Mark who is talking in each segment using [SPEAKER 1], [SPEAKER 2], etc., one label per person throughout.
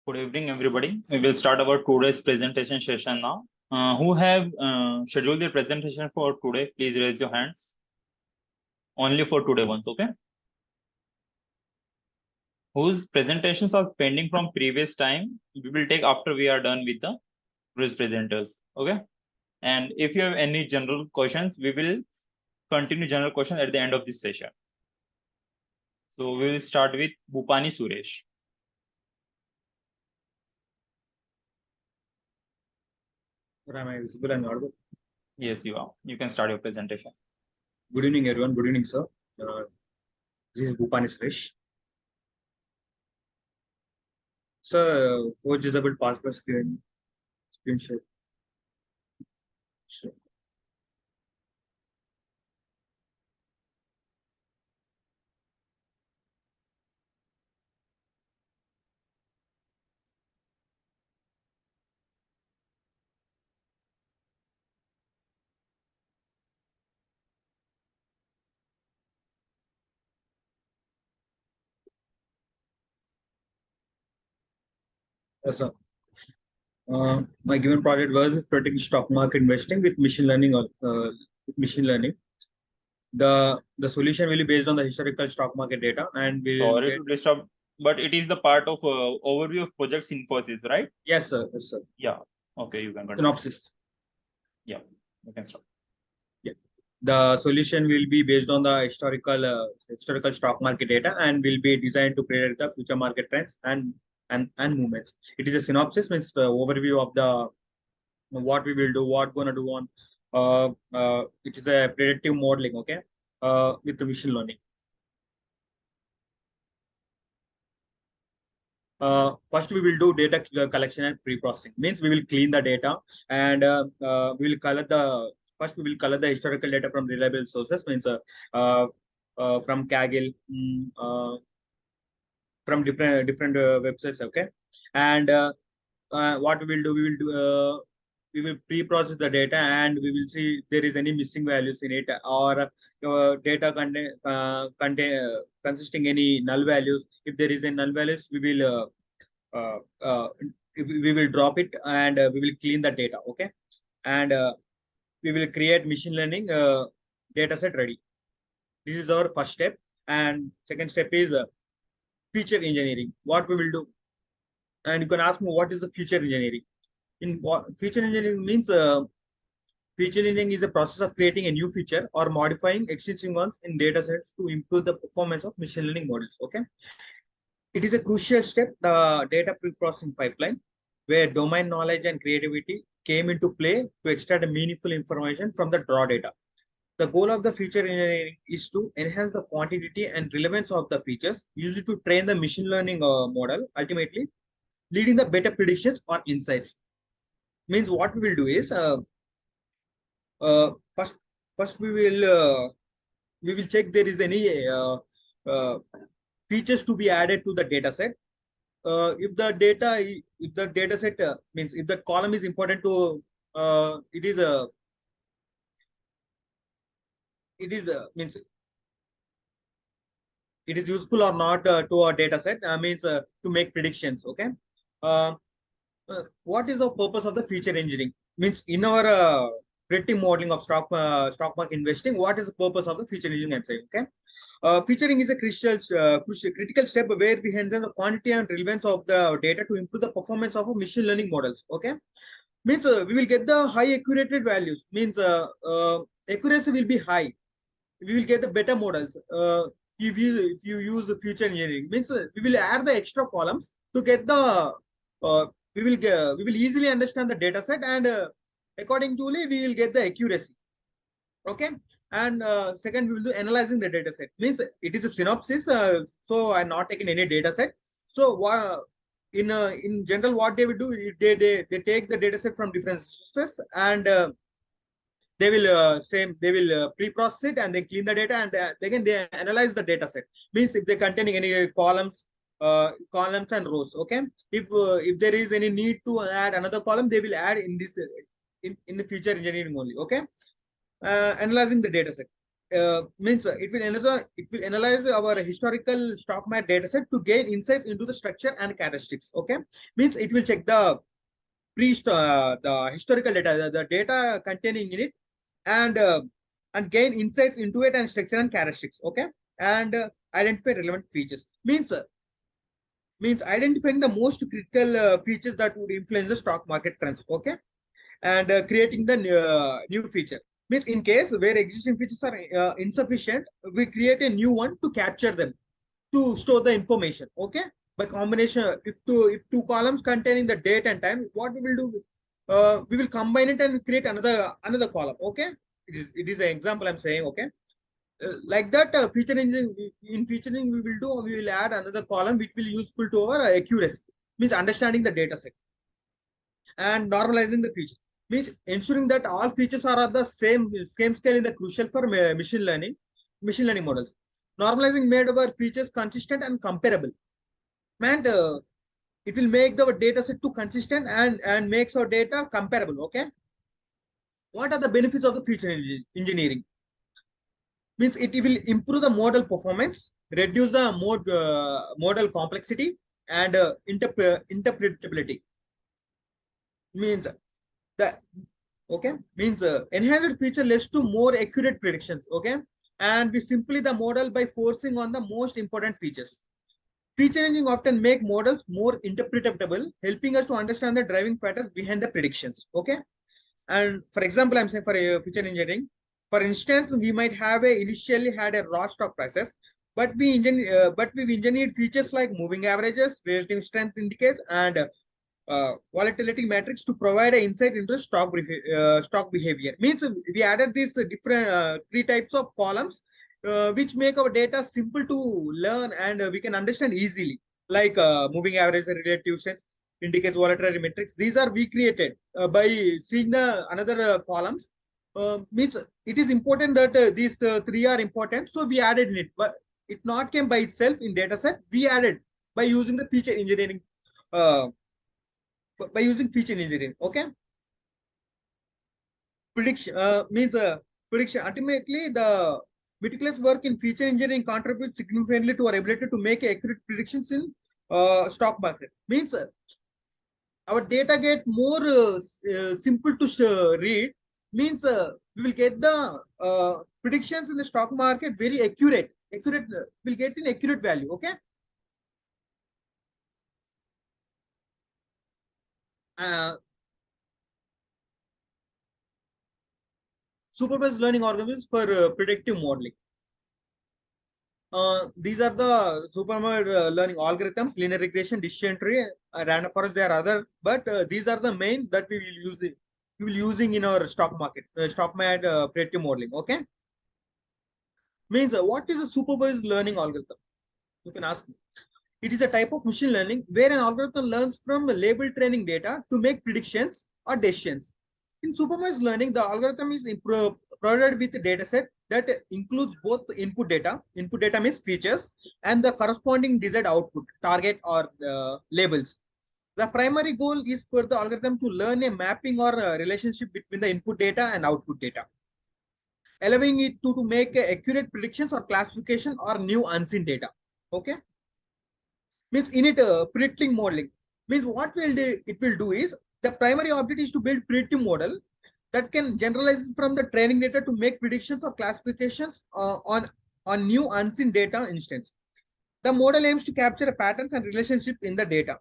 [SPEAKER 1] Good evening, everybody. We will start our today's presentation session now. Who have scheduled their presentation for today? Please raise your hands. Only for today once, okay? Whose presentations are pending from previous time, we will take after we are done with the today's presenters, okay? And if you have any general questions, we will continue general questions at the end of this session. So we will start with Boopani Suresh.
[SPEAKER 2] Am I visible and audible?
[SPEAKER 1] Yes, you are. You can start your presentation.
[SPEAKER 2] Good evening, everyone. Good evening, sir. This is Boopani Suresh. Sir, coach disabled passport screen share. Sure. Yes, sir. My given project was predicting stock market investing with machine learning. The solution will be based on the historical stock market data, and will
[SPEAKER 1] Sorry to disturb, but it is the part of overview of project Synopsis, right?
[SPEAKER 2] Yes, sir. Yes, sir.
[SPEAKER 1] Yeah. Okay, you can continue.
[SPEAKER 2] Synopsis.
[SPEAKER 1] Yeah, you can start.
[SPEAKER 2] Yeah. The solution will be based on the historical stock market data and will be designed to predict the future market trends and movements. It is a synopsis, means the overview of the what we will do, what gonna do on. It is a predictive modeling, okay, with the machine learning. First, we will do data collection and pre-processing. Means we will clean the data and we will color the. First, we will color the historical data from reliable sources. Means from Kaggle, from different websites. Okay, and what we will do, we will pre-process the data and we will see if there is any missing values in it, or data consisting any null values. If there is a null values, we will we will drop it and we will clean the data. Okay, and we will create machine learning data set ready. This is our first step, and second step is feature engineering. What we will do, and you can ask me what is the feature engineering. In what feature engineering means, feature engineering is a process of creating a new feature or modifying existing ones in data sets to improve the performance of machine learning models. Okay, it is a crucial step, the data pre-processing pipeline, where domain knowledge and creativity came into play to extract meaningful information from the raw data. The goal of the feature engineering is to enhance the quantity and relevance of the features used to train the machine learning model, ultimately leading the better predictions or insights. Means what we will do is first we will check there is any features to be added to the data set. If the data set means if the column is important to means it is useful or not to our data set, means to make predictions. Okay, what is the purpose of the feature engineering? Means in our predictive modeling of stock market investing, what is the purpose of the feature engineering? Okay, featuring is a critical step where we enhance the quantity and relevance of the data to improve the performance of machine learning models. Okay, means we will get the high accurate values. Means accuracy will be high. We will get the better models. If you use the feature engineering, means we will add the extra columns to get the we will easily understand the data set, and accordingly we will get the accuracy. Okay, and second, we will do analyzing the data set. Means it is a synopsis, so I'm not taking any data set. So in general, what they will do, they take the data set from different sources, and they will pre-process it and then clean the data, and again they analyze the data set. Means if they're containing any columns and rows. Okay, if there is any need to add another column, they will add in this in the feature engineering only. Okay, analyzing the data set. means it will analyze our historical stock market data set to gain insights into the structure and characteristics. Okay, means it will check the the historical data, the data containing in it, and gain insights into it and structure and characteristics. Okay, and identify relevant features. Means identifying the most critical features that would influence the stock market trends. Okay, and creating the new feature. Means in case where existing features are insufficient, we create a new one to capture them, to store the information. Okay, by combination, if two columns containing the date and time, what we will do, we will combine it and create another column. Okay, it is an example I'm saying. Okay, like that, feature engineering, in featuring we will add another column which will useful to our accuracy, means understanding the data set, and normalizing the feature, means ensuring that all features are of the same scale in the crucial for machine learning models. Normalizing made our features consistent and comparable, and it will make the data set to consistent and makes our data comparable. Okay, what are the benefits of the feature engineering? Means it will improve the model performance, reduce the model complexity, and interpretability. Means the okay, means enhanced feature leads to more accurate predictions. Okay, and we simply the model by forcing on the most important features. Feature engineering often make models more interpretable, helping us to understand the driving patterns behind the predictions. Okay, and for example, I'm saying for feature engineering, for instance, we might have initially had a raw stock prices, but we've engineered features like moving averages, relative strength indicators, and volatility matrix to provide an insight into stock behavior. Means we added these different three types of columns, which make our data simple to learn, and we can understand easily, like moving average, relative strength indicates, volatility matrix. These are we created by seeing the another columns. Means it is important that these three are important, so we added in it, but it not came by itself in dataset. We added by using the feature engineering. By using feature engineering. Okay, prediction means prediction. Ultimately, the meticulous work in feature engineering contributes significantly to our ability to make accurate predictions in stock market. Means our data get more simple to read. Means we will get the predictions in the stock market very accurate. Will get an accurate value. Okay. Supervised learning algorithms for predictive modeling. These are the supervised learning algorithms: linear regression, decision tree, random forest. There are other, but these are the main that we will use. We will using in our stock market predictive modeling. Okay, means what is a supervised learning algorithm? You can ask me. It is a type of machine learning where an algorithm learns from label training data to make predictions or decisions. In supervised learning, the algorithm is provided with a data set that includes both input data means features, and the corresponding desired output, target or labels. The primary goal is for the algorithm to learn a mapping or a relationship between the input data and output data, allowing it to make accurate predictions or classification or new unseen data. Okay, means in it predicting modeling, means what it will do is the primary object is to build predictive model that can generalize from the training data to make predictions or classifications on new unseen data instance. The model aims to capture patterns and relationship in the data,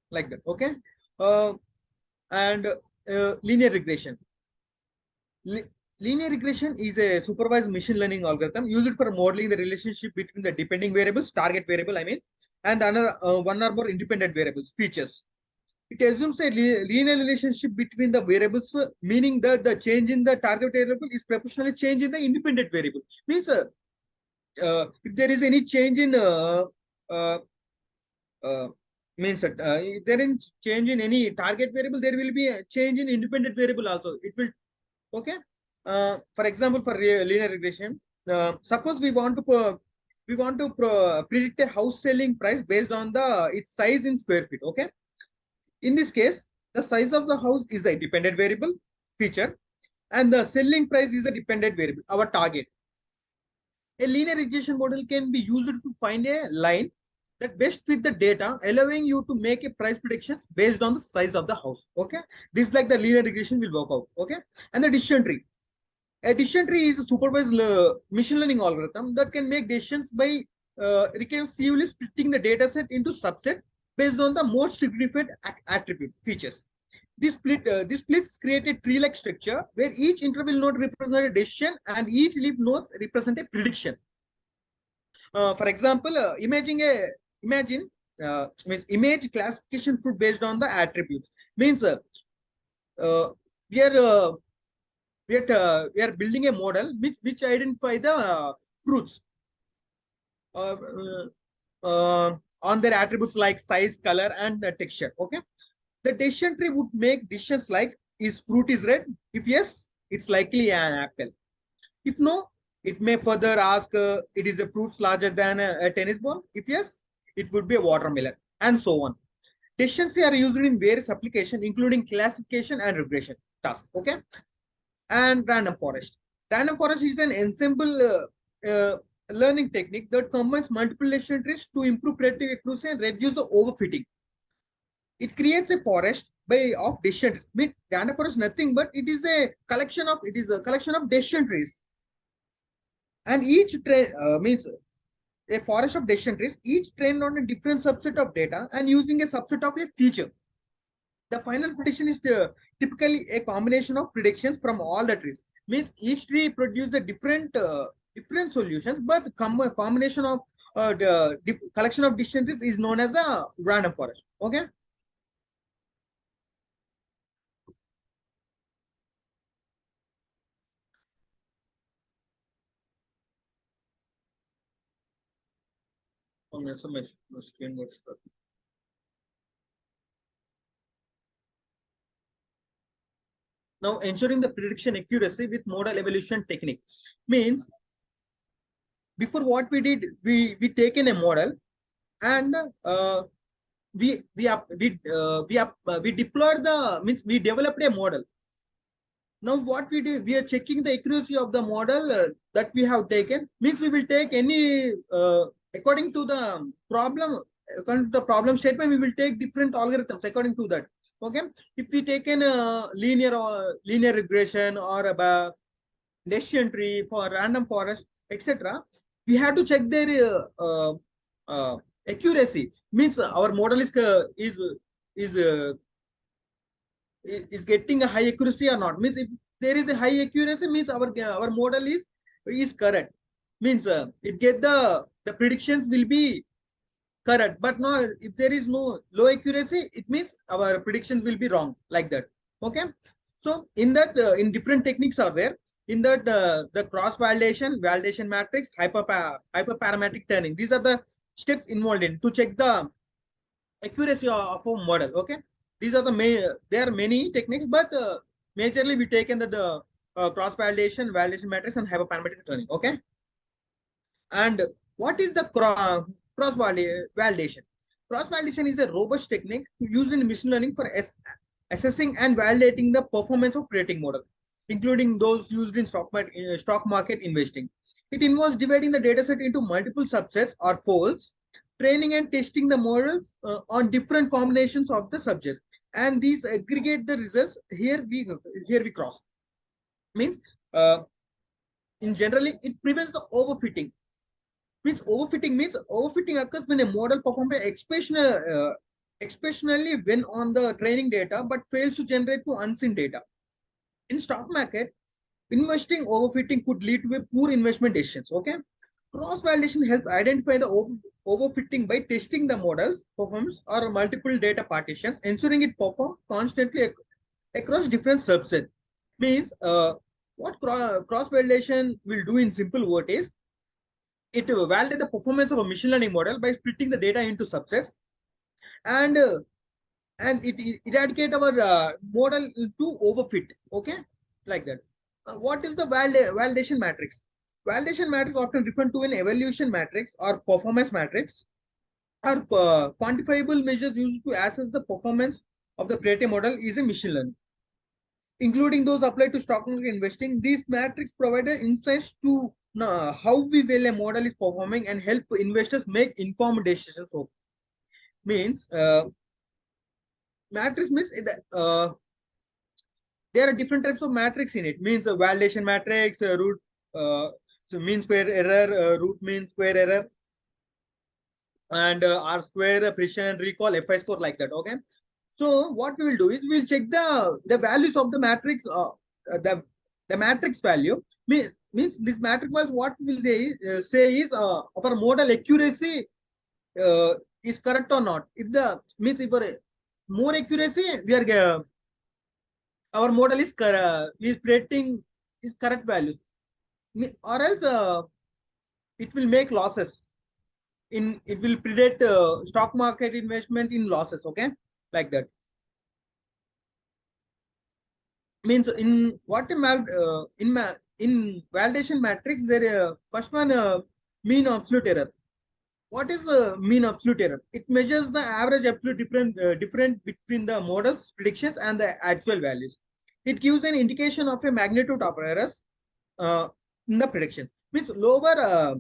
[SPEAKER 2] like that. Okay, and linear regression. Linear regression is a supervised machine learning algorithm used for modeling the relationship between the depending variables, target variable, I mean, and another one or more independent variables, features. It assumes a linear relationship between the variables, meaning that the change in the target variable is proportionally change in the independent variable. Means if there is any change in uh, if there is change in any target variable, there will be a change in independent variable also. It will. Okay. For example, for linear regression, suppose we want to predict a house selling price based on its size in square feet. Okay. In this case, the size of the house is the independent variable feature. and the selling price is a dependent variable, our target. A linear regression model can be used to find a line that best fit the data, allowing you to make a price predictions based on the size of the house. Okay, this like the linear regression will work out. Okay, and the decision tree. A decision tree is a supervised machine learning algorithm that can make decisions by recursively splitting the data set into subset based on the most significant attribute features. These splits create a tree-like structure where each interval node represents a decision and each leaf nodes represent a prediction. For example, imagine means image classification fruit based on the attributes. Means uh, we are uh, we are building a model which identify the fruits uh, on their attributes like size, color, and texture. Okay, the decision tree would make decisions like, is fruit is red? If yes, it's likely an apple. If no, it may further ask, it is a fruit larger than a tennis ball? If yes, it would be a watermelon, and so on. Decisions are used in various applications, including classification and regression tasks. Okay, and random forest. Random forest is an ensemble learning technique that combines multiple decision trees to improve predictive accuracy and reduce the overfitting. It creates a forest by of decision trees. I mean, random forest nothing but it is a collection of decision trees, and each means a forest of decision trees, each trained on a different subset of data and using a subset of a feature. The final prediction is typically a combination of predictions from all the trees. Means each tree produces a different solutions, but a combination of the collection of decision trees is known as a random forest. Okay. Okay, so my screen got stuck. Now, ensuring the prediction accuracy with model evolution technique means, before what we did, we taken a model and we deployed the means we developed a model. Now what we do, we are checking the accuracy of the model that we have taken. Means we will take any according to the problem, according to the problem statement, we will take different algorithms according to that. Okay, if we take a linear regression or a decision tree for random forest, etc., we have to check their accuracy. Means our model is is getting a high accuracy or not. Means if there is a high accuracy, means our model is correct. Means it get the predictions will be correct. But no, if there is no low accuracy, it means our predictions will be wrong, like that. Okay, so in that in different techniques are there. In that the cross validation matrix, hyperparametric turning, these are the steps involved in to check the accuracy of a model. Okay, these are the main, there are many techniques, but majorly we taken the cross validation matrix and hyperparametric turning. Okay, and what is the cross validation? Cross validation is a robust technique used in machine learning for assessing and validating the performance of predicting model, including those used in stock market investing. It involves dividing the dataset into multiple subsets or folds, training and testing the models on different combinations of the subjects, and these aggregate the results. Here we cross. Means in generally it prevents the overfitting. Means overfitting occurs when a model performs exceptionally when on the training data but fails to generate to unseen data. In stock market, investing overfitting could lead to a poor investment decisions. Okay, cross validation helps identify the overfitting by testing the model's performance or multiple data partitions, ensuring it performs constantly across different subsets. Means what cross validation will do in simple word is, it validates the performance of a machine learning model by splitting the data into subsets, and it eradicate our model to overfit. Okay, like that. What is the validation matrix? Validation matrix, often referred to an evaluation matrix or performance matrix, are quantifiable measures used to assess the performance of the predictive model is a machine learning. including those applied to stock market investing. These metrics provide insights to how we well a model is performing and help investors make informed decisions. So means matrix means there are different types of matrix in it. Means validation matrix, root, so mean square error, root mean square error, and R square, precision, recall, FI score, like that. Okay. So what we will do is we will check the values of the matrix. The matrix value means this matrix was what will they say is our model accuracy is correct or not. If the means if more accuracy, we are our model is predicting is correct values, or else it will make losses. It will predict stock market investment in losses. Okay, like that. Means in what in validation matrix, there first one mean absolute error. What is mean absolute error? It measures the average absolute difference between the model's predictions and the actual values. It gives an indication of a magnitude of errors uh, in the predictions. Means lower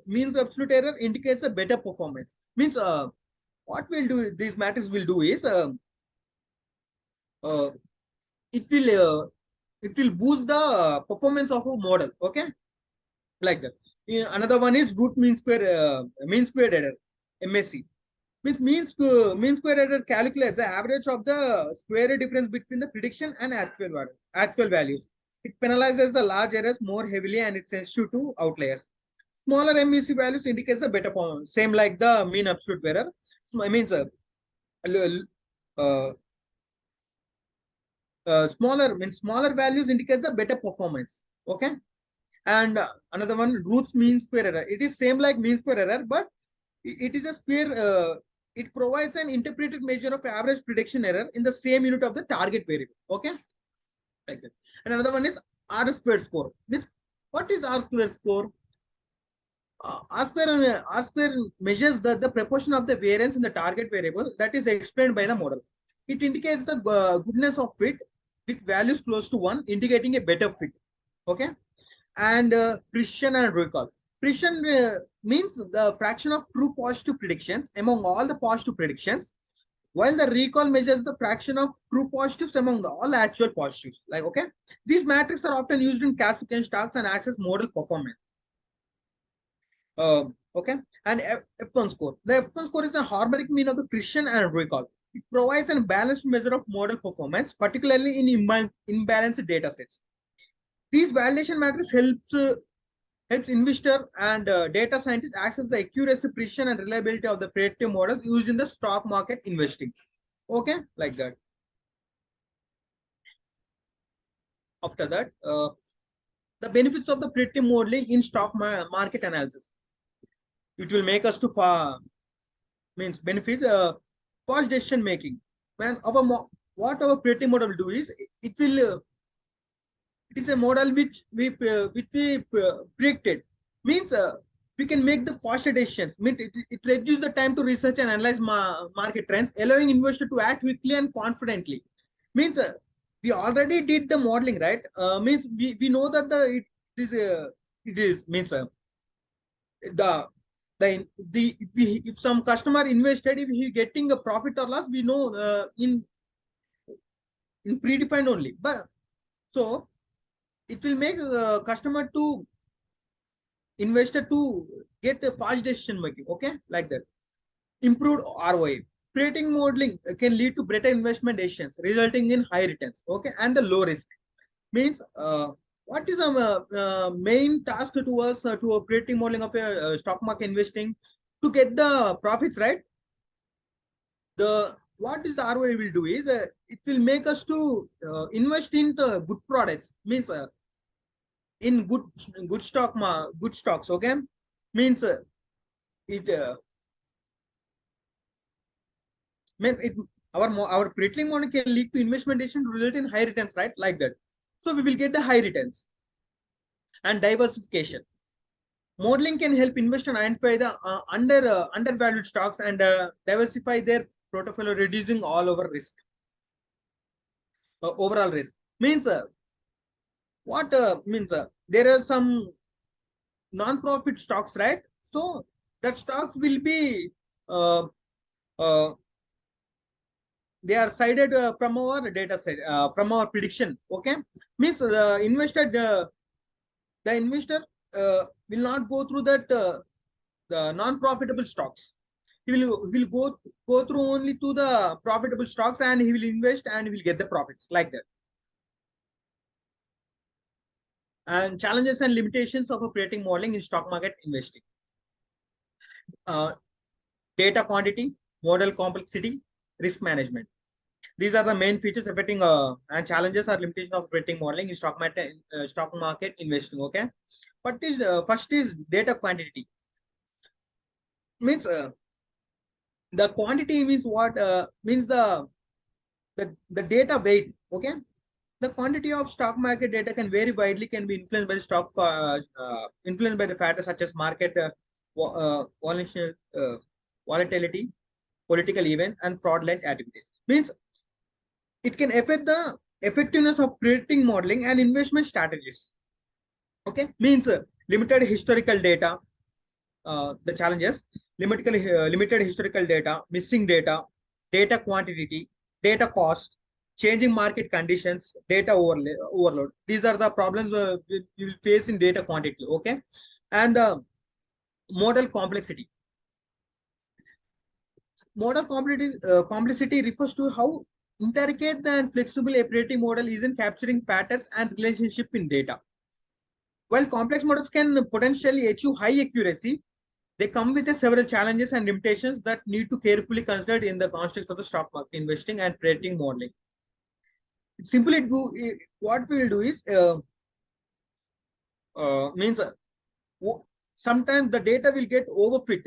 [SPEAKER 2] means absolute error indicates a better performance. Means what will do these matrix will do is uh, it will boost the performance of a model. Okay, like that. Another one is root mean square error, MSE. Mean square error calculates the average of the square difference between the prediction and actual values. It penalizes the large errors more heavily and it's sensitive to outliers. Smaller MEC values indicates the better performance, same like the mean absolute error. Means uh, smaller values indicates the better performance. Okay. And another one, roots mean square error. It is same like mean square error, but it is a square. It provides an interpreted measure of average prediction error in the same unit of the target variable. Okay, like that. And another one is R squared score. Means what is R squared score? R square measures the proportion of the variance in the target variable that is explained by the model. It indicates the goodness of fit with values close to 1, indicating a better fit. Okay. And precision and recall. Precision means the fraction of true positive predictions among all the positive predictions, while the recall measures the fraction of true positives among all actual positives. Like, okay, these metrics are often used in classification stocks and access model performance. Okay, and F1 score. The F1 score is a harmonic mean of the precision and recall. It provides a balanced measure of model performance, particularly in imbalanced data sets. These validation metrics helps investor and data scientists access the accuracy, precision, and reliability of the predictive models used in the stock market investing. Okay, like that. After that, the benefits of the predictive modeling in stock market analysis. It will make us to means benefit fast decision making. When what our predictive model will do is it will it is a model which we predicted. Means we can make the faster decisions. Means it reduces the time to research and analyze market trends, allowing investor to act quickly and confidently. Means we already did the modeling, right? Means we know that it is means the if some customer invested, if he getting a profit or loss, we know in predefined only. But so it will make customer to investor to get a fast decision making. Okay, like that. Improved ROI. Predicting modeling can lead to better investment decisions, resulting in high returns. Okay, and the low risk. Means what is our main task to us to a predicting modeling of a stock market investing to get the profits, right? The what is the ROI will do is it will make us to invest in the good products. Means in good stocks. Okay, means it mean it our predicting model can lead to investment decision to result in high returns, right? Like that. So we will get the high returns. And diversification. Modeling can help investors identify the undervalued stocks and diversify their portfolio, reducing all over risk. overall risk. Means what means there are some non-profit stocks, right? So that stocks will be uh, uh, they are cited from our data set, from our prediction. Okay, means the investor will not go through that the non-profitable stocks. He will go through only to the profitable stocks, and he will invest and he will get the profits like that. And challenges and limitations of operating modeling in stock market investing. Uh, Data quantity, model complexity, risk management. These are the main features affecting and challenges or limitations of operating modeling in stock market investing. Okay, but is first is data quantity. Means the quantity means what means the data weight. Okay, the quantity of stock market data can vary widely, can be influenced by the influenced by the factors such as market volatility, political event, and fraudulent activities. Means it can affect the effectiveness of predicting modeling and investment strategies. Okay, means limited historical data. The challenges: limited historical data, missing data, data quantity, data cost, changing market conditions, data overload. These are the problems you will face in data quantity. Okay, and model complexity. Model complexity refers to how intricate and flexible a operating model is in capturing patterns and relationship in data. While complex models can potentially achieve high accuracy, they come with several challenges and limitations that need to carefully considered in the context of the stock market investing and predicting modeling. Simply what we will do is means sometimes the data will get overfit.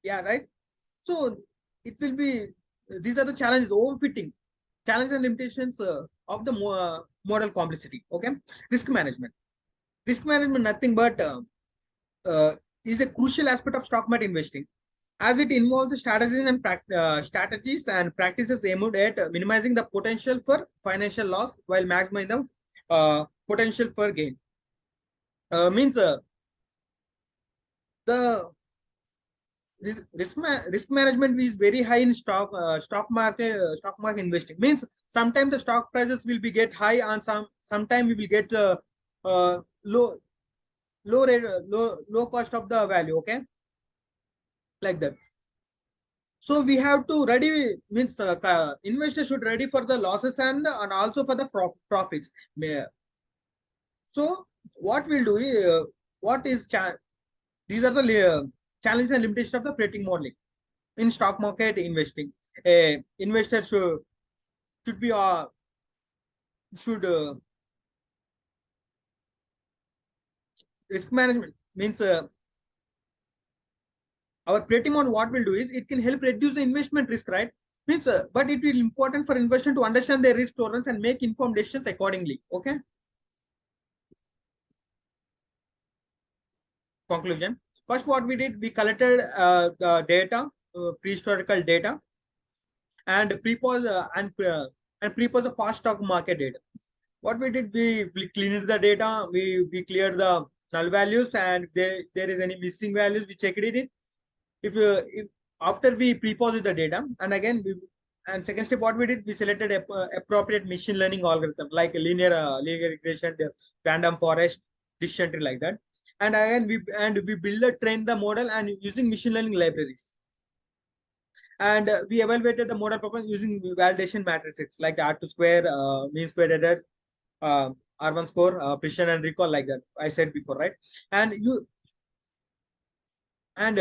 [SPEAKER 2] Yeah, right. So it will be these are the challenges: overfitting, challenges and limitations of the model complexity. Okay, risk management. Risk management nothing but uh, is a crucial aspect of stock market investing, as it involves strategies and practices aimed at minimizing the potential for financial loss while maximizing the potential for gain. Means the risk management is very high in stock market investing. Means sometimes the stock prices will be get high, and sometime we will get low low cost of the value. Okay, like that. So we have to ready, means investors should ready for the losses and also for the profits. So what we'll do is what is these are the challenges and limitations of the operating modeling in stock market investing. Investors should be should risk management means our operating model. What we'll do is it can help reduce the investment risk, right? Means but it will important for investor to understand their risk tolerance and make informed decisions accordingly. Okay, conclusion. First, what we did, we collected the data, prehistorical data, and prepose the past stock market data. What we did, we cleaned the data, we cleared the null values, and there is any missing values, we checked it in. If after we prepose the data, and again and second step, what we did, we selected appropriate machine learning algorithm like linear regression, random forest, decision tree, like that. And again we train the model and using machine learning libraries. And we evaluated the model performance using validation matrices like the R2 square, mean square error, R1 score, precision and recall, like that I said before, right? And you and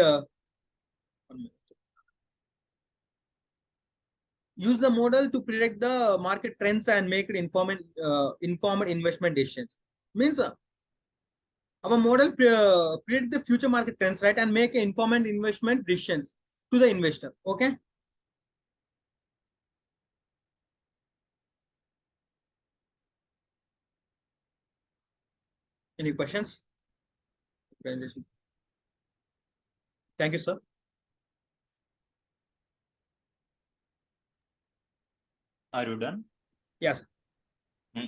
[SPEAKER 2] use the model to predict the market trends and make it informed investment decisions. Means our model predict the future market trends, right, and make informed investment decisions to the investor. Okay. Any questions? Thank you, sir.
[SPEAKER 1] Are you done?
[SPEAKER 2] Yes.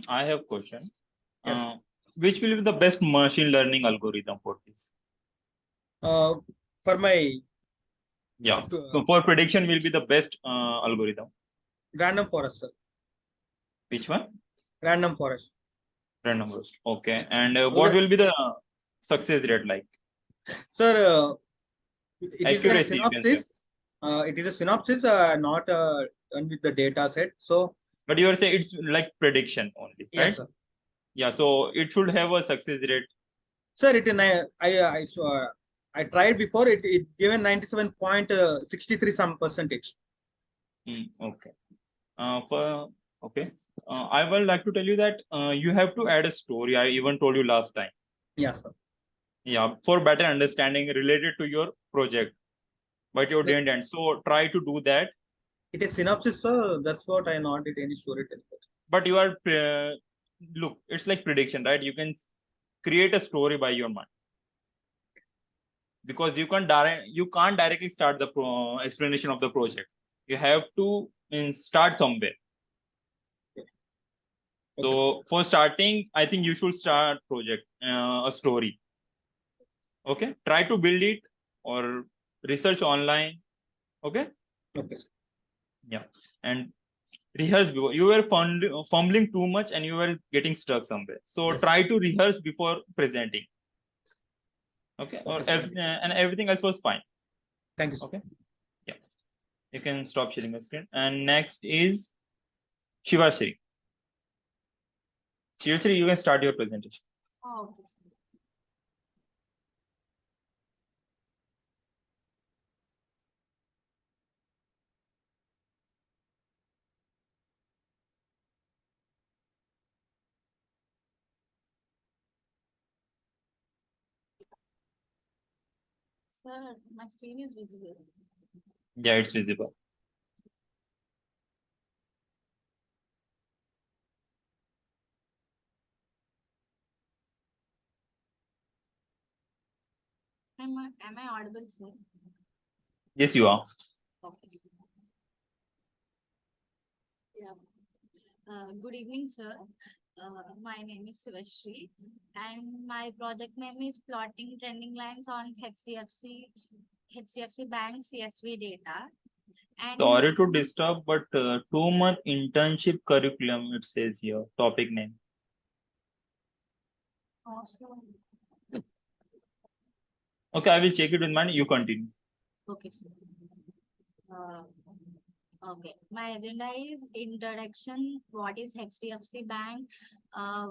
[SPEAKER 1] I have question.
[SPEAKER 2] Yes.
[SPEAKER 1] Which will be the best machine learning algorithm for this?
[SPEAKER 2] For my
[SPEAKER 1] Yeah, so for prediction will be the best algorithm.
[SPEAKER 2] random forest, sir.
[SPEAKER 1] Which one?
[SPEAKER 2] Random forest.
[SPEAKER 1] Random forest. Okay, and what
[SPEAKER 2] Okay.
[SPEAKER 1] will be the success rate like?
[SPEAKER 2] Sir, it is a
[SPEAKER 1] Accuracy, you can say.
[SPEAKER 2] synopsis. It is a synopsis, not done with the data set. So,
[SPEAKER 1] But you are saying it's like prediction only,
[SPEAKER 2] yes,
[SPEAKER 1] right?
[SPEAKER 2] sir.
[SPEAKER 1] Yeah, so it should have a success rate.
[SPEAKER 2] Sir, I tried before. It given 97.63 some percentage.
[SPEAKER 1] Okay. Okay. I would like to tell you that you have to add a story. I even told you last time.
[SPEAKER 2] Yes, sir.
[SPEAKER 1] Yeah, for better understanding related to your project, but you
[SPEAKER 2] Like,
[SPEAKER 1] didn't. And so try to do that.
[SPEAKER 2] it is synopsis, sir. That's what I not did any storytelling.
[SPEAKER 1] But you are look, it's like prediction, right? You can create a story by your mind because you can't directly start the explanation of the project. You have to start somewhere.
[SPEAKER 2] Okay, sir.
[SPEAKER 1] So for starting, I think you should start project a story. Okay, try to build it or research online. Okay,
[SPEAKER 2] Okay, sir.
[SPEAKER 1] yeah, and rehearse before. You were fumbling too much and you were getting stuck somewhere. So
[SPEAKER 2] Yes.
[SPEAKER 1] try to rehearse before presenting. Okay,
[SPEAKER 2] Okay, sir.
[SPEAKER 1] and everything else was fine.
[SPEAKER 2] Thank you, sir.
[SPEAKER 1] Okay, yeah, you can stop sharing the screen. And next is Shivasri. Shivasri, you can start your presentation.
[SPEAKER 3] Oh, okay. Sir, my screen is visible.
[SPEAKER 1] Yeah, it's visible.
[SPEAKER 3] Am I audible, sir?
[SPEAKER 1] Yes, you are.
[SPEAKER 3] Okay. Yeah. Good evening, sir. My name is Sivasri, and my project name is plotting trending lines on HDFC Bank CSV data. And
[SPEAKER 1] Sorry to disturb, but 2 month internship curriculum, it says here, topic name.
[SPEAKER 3] also,
[SPEAKER 1] Okay, I will check it with mine. You continue.
[SPEAKER 3] okay, sir. Okay, my agenda is introduction. What is HDFC Bank?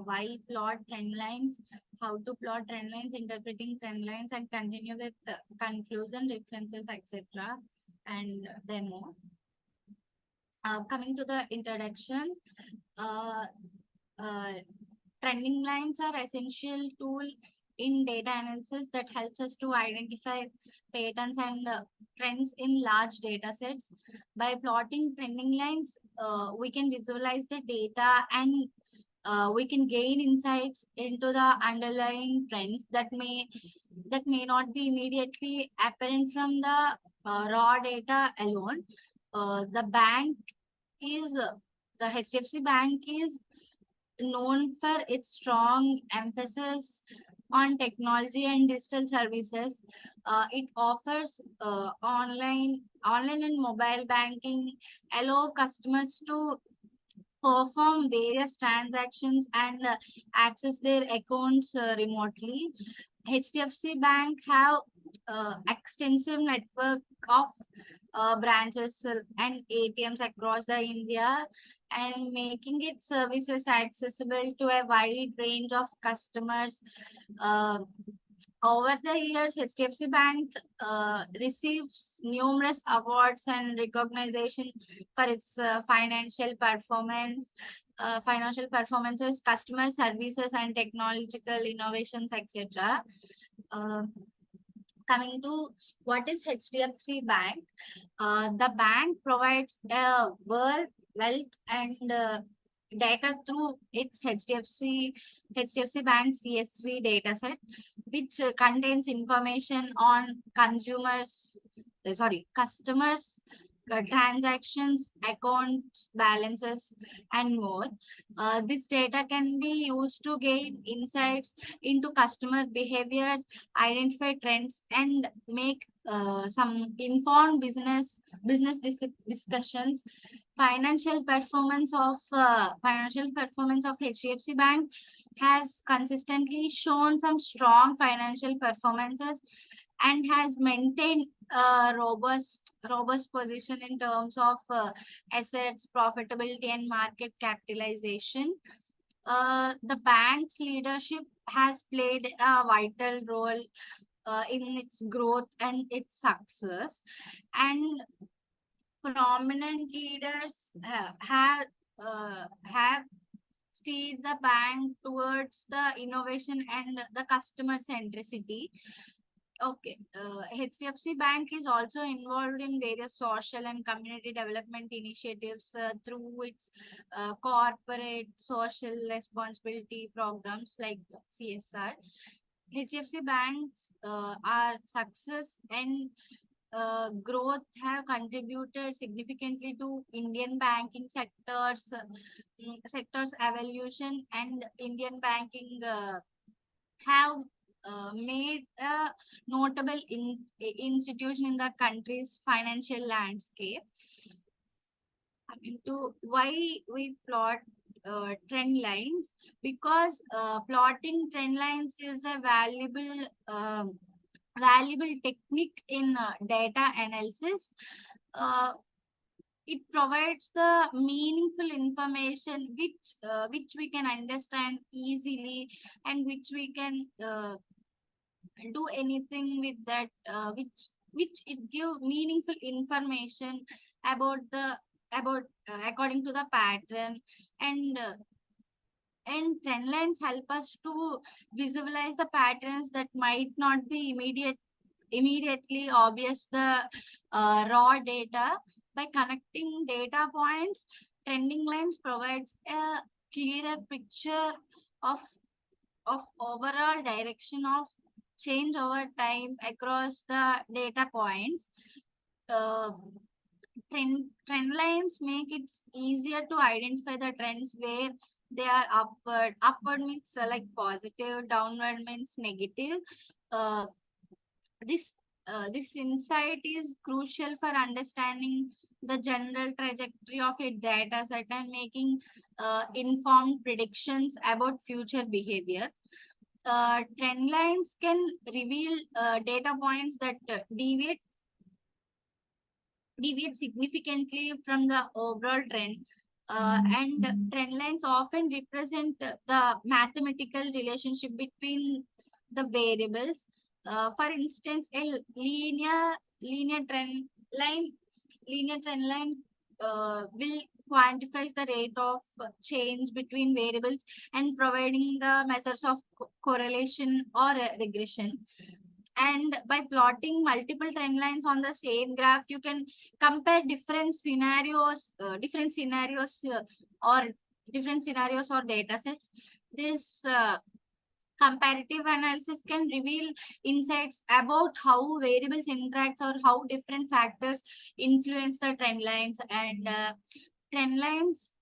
[SPEAKER 3] Why plot trend lines? How to plot trend lines? Interpreting trend lines, and continue with conclusion, references, etc. And demo. Coming to the introduction, uh, uh, trending lines are essential tool in data analysis that helps us to identify patterns and trends in large data sets. By plotting trending lines, we can visualize the data and we can gain insights into the underlying trends that may not be immediately apparent from the raw data alone. The bank is the HDFC Bank is known for its strong emphasis on technology and digital services. It offers online and mobile banking, allow customers to perform various transactions and access their accounts remotely. HDFC Bank have extensive network of branches and ATMs across the India, and making its services accessible to a wide range of customers. Uh, Over the years, HDFC Bank receives numerous awards and recognition for its financial performances, customer services, and technological innovations, etc. Uh, Coming to what is HDFC Bank, the bank provides a wealth and data through its HDFC Bank CSV dataset, which contains information on customers, transactions, accounts, balances, and more. This data can be used to gain insights into customer behavior, identify trends, and make some informed discussions. Financial performance of HDFC Bank has consistently shown some strong financial performances and has maintained a robust position in terms of assets, profitability, and market capitalization. The bank's leadership has played a vital role in its growth and its success, and prominent leaders have steered the bank towards the innovation and the customer centricity. Okay, HDFC Bank is also involved in various social and community development initiatives through its corporate social responsibility programs like CSR. HDFC Bank's our success and growth have contributed significantly to Indian banking sector's evolution, and Indian banking have made a notable institution in the country's financial landscape. Coming to why we plot trend lines, because plotting trend lines is a valuable technique in data analysis. It provides the meaningful information which we can understand easily, and which we can do anything with that, which it give meaningful information about the about according to the pattern, and trend lines help us to visualize the patterns that might not be immediately obvious the raw data. By connecting data points, trending lines provides a clearer picture of overall direction of change over time across the data points. Uh, trend lines make it easier to identify the trends where they are upward. Upward means like positive, downward means negative. Uh, this insight is crucial for understanding the general trajectory of a data set and making informed predictions about future behavior. Trend lines can reveal data points that deviate significantly from the overall trend. And trend lines often represent the mathematical relationship between the variables. For instance, a linear trend line will quantifies the rate of change between variables and providing the measures of correlation or regression. And by plotting multiple trend lines on the same graph, you can compare or different scenarios or data sets. This comparative analysis can reveal insights about how variables interact or how different factors influence the trend lines. And trend lines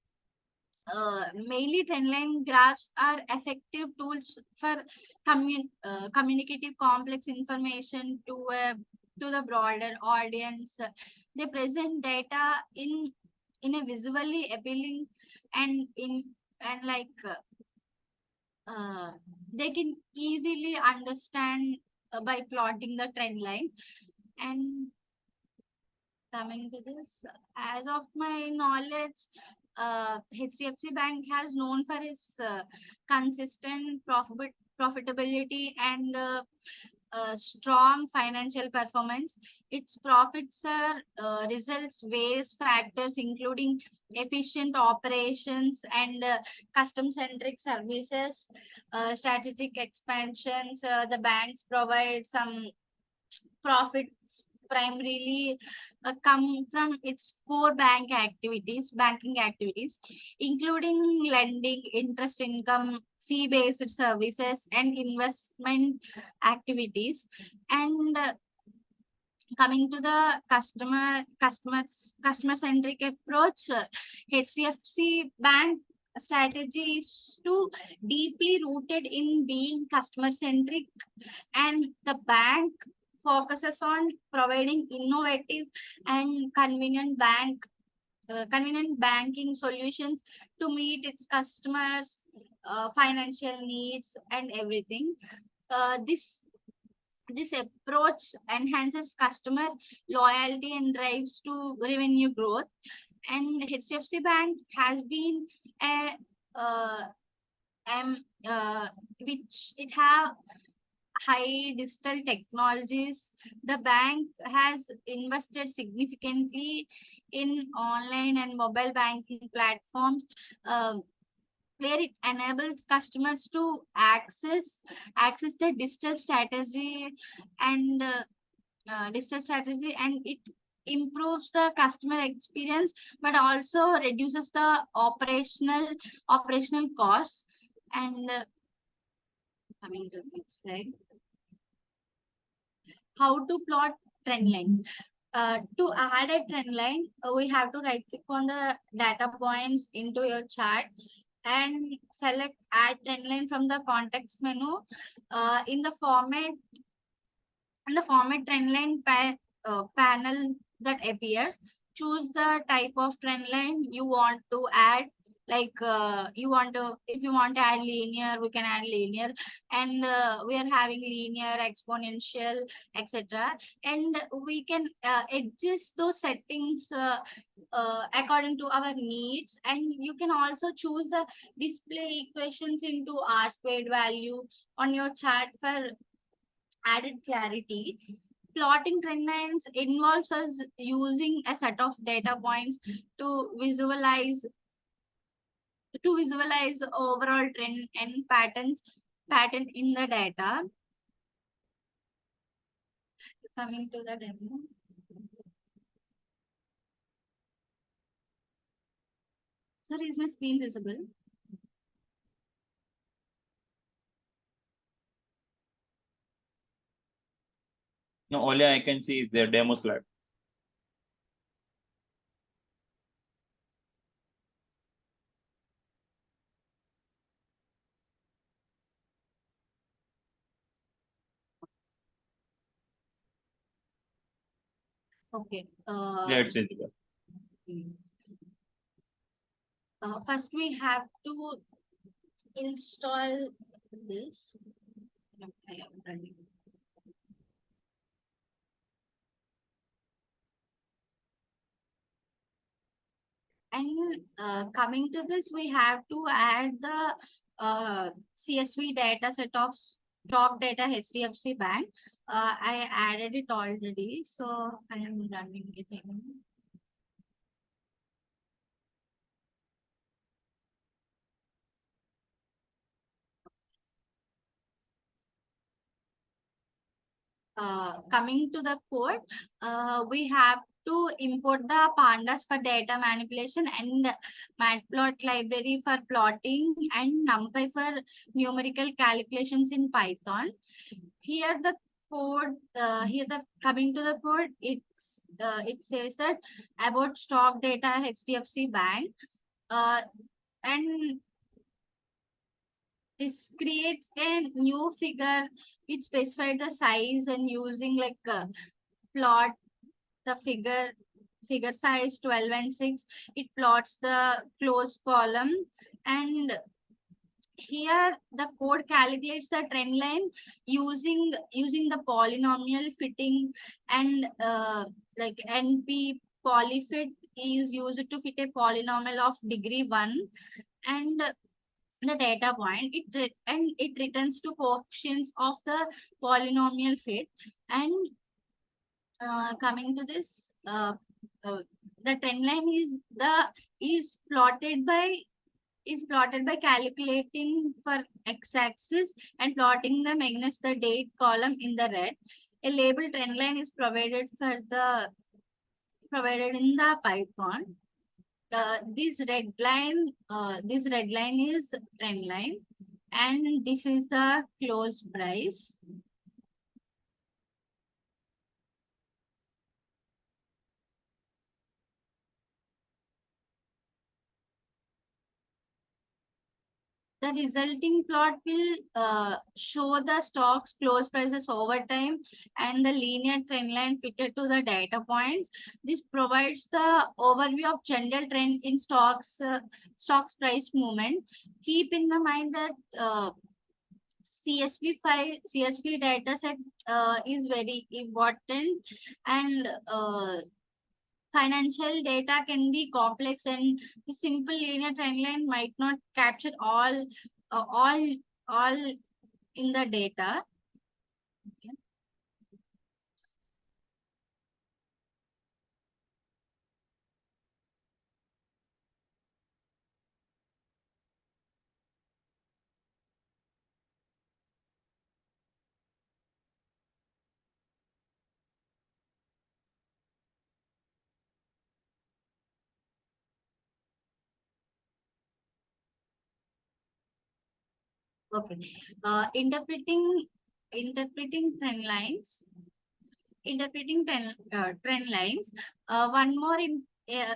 [SPEAKER 3] mainly trend line graphs are effective tools for communicative complex information to the broader audience. They present data in a visually appealing and in and like they can easily understand by plotting the trend line. And coming to this, as of my knowledge, HDFC Bank has known for its consistent profitability and strong financial performance. Its profits are results various factors, including efficient operations and custom-centric services, strategic expansions. The banks provide some profits primarily come from its core banking activities, including lending, interest income, fee-based services, and investment activities. And Coming to the customer centric approach, HDFC Bank strategy is to deeply rooted in being customer centric, and the bank focuses on providing innovative and convenient banking solutions to meet its customers financial needs and everything. This approach enhances customer loyalty and drives to revenue growth. And HDFC Bank has been a uh, which it have high digital technologies. The bank has invested significantly in online and mobile banking platforms, where it enables customers to access the and digital strategy, and it improves the customer experience, but also reduces the operational costs. And coming to the next slide, how to plot trend lines. To add a trend line, we have to right click on the data points into your chart and select add trend line from the context menu. In the format trend line panel that appears, choose the type of trend line you want to add. Like if you want to add linear, we can add linear, and we are having linear, exponential, etc. And we can adjust those settings according to our needs. And you can also choose the display equations into r squared value on your chart for added clarity. Plotting trend lines involves us using a set of data points to visualize overall trend and pattern in the data. Coming to the demo. Sir, is my screen visible?
[SPEAKER 1] No, only I can see is their demo slide.
[SPEAKER 3] Okay.
[SPEAKER 1] Yeah, it's visible.
[SPEAKER 3] First, we have to install this. I am running. And coming to this, we have to add the CSV data set of stock data HDFC Bank. I added it already, so I am running it in. Coming to the code, we have to import the pandas for data manipulation and matplot library for plotting and numpy for numerical calculations in Python. Here the code, coming to the code, it says that about stock data HDFC Bank, and this creates a new figure which specifies the size, and using like plot the figure size 12 and 6, it plots the closed column. And here the code calculates the trend line using the polynomial fitting, and like NP polyfit is used to fit a polynomial of degree 1, and the data point it returns to coefficients of the polynomial fit. And coming to this, the trend line is plotted by calculating for x-axis and plotting them against the date column in the red. A label trend line is provided in the Python. This red line is trend line, and this is the close price. The resulting plot will show the stock's close prices over time and the linear trend line fitted to the data points. This provides the overview of general trend in stocks price movement. Keep in the mind that CSV data set is very important, and financial data can be complex, and the simple linear trend line might not capture uh, all all in the data. Okay. Okay. Interpreting trend lines. Trend lines. One more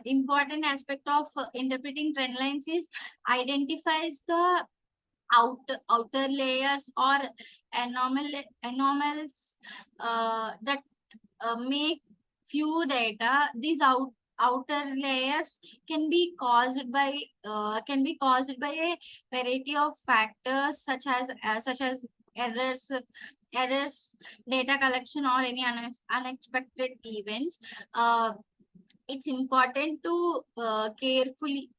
[SPEAKER 3] important aspect of interpreting trend lines is identifies the outer layers or anomalies that make few data. These outer layers can be caused by a variety of factors such as errors errors, data collection, or any unexpected events. It's important to carefully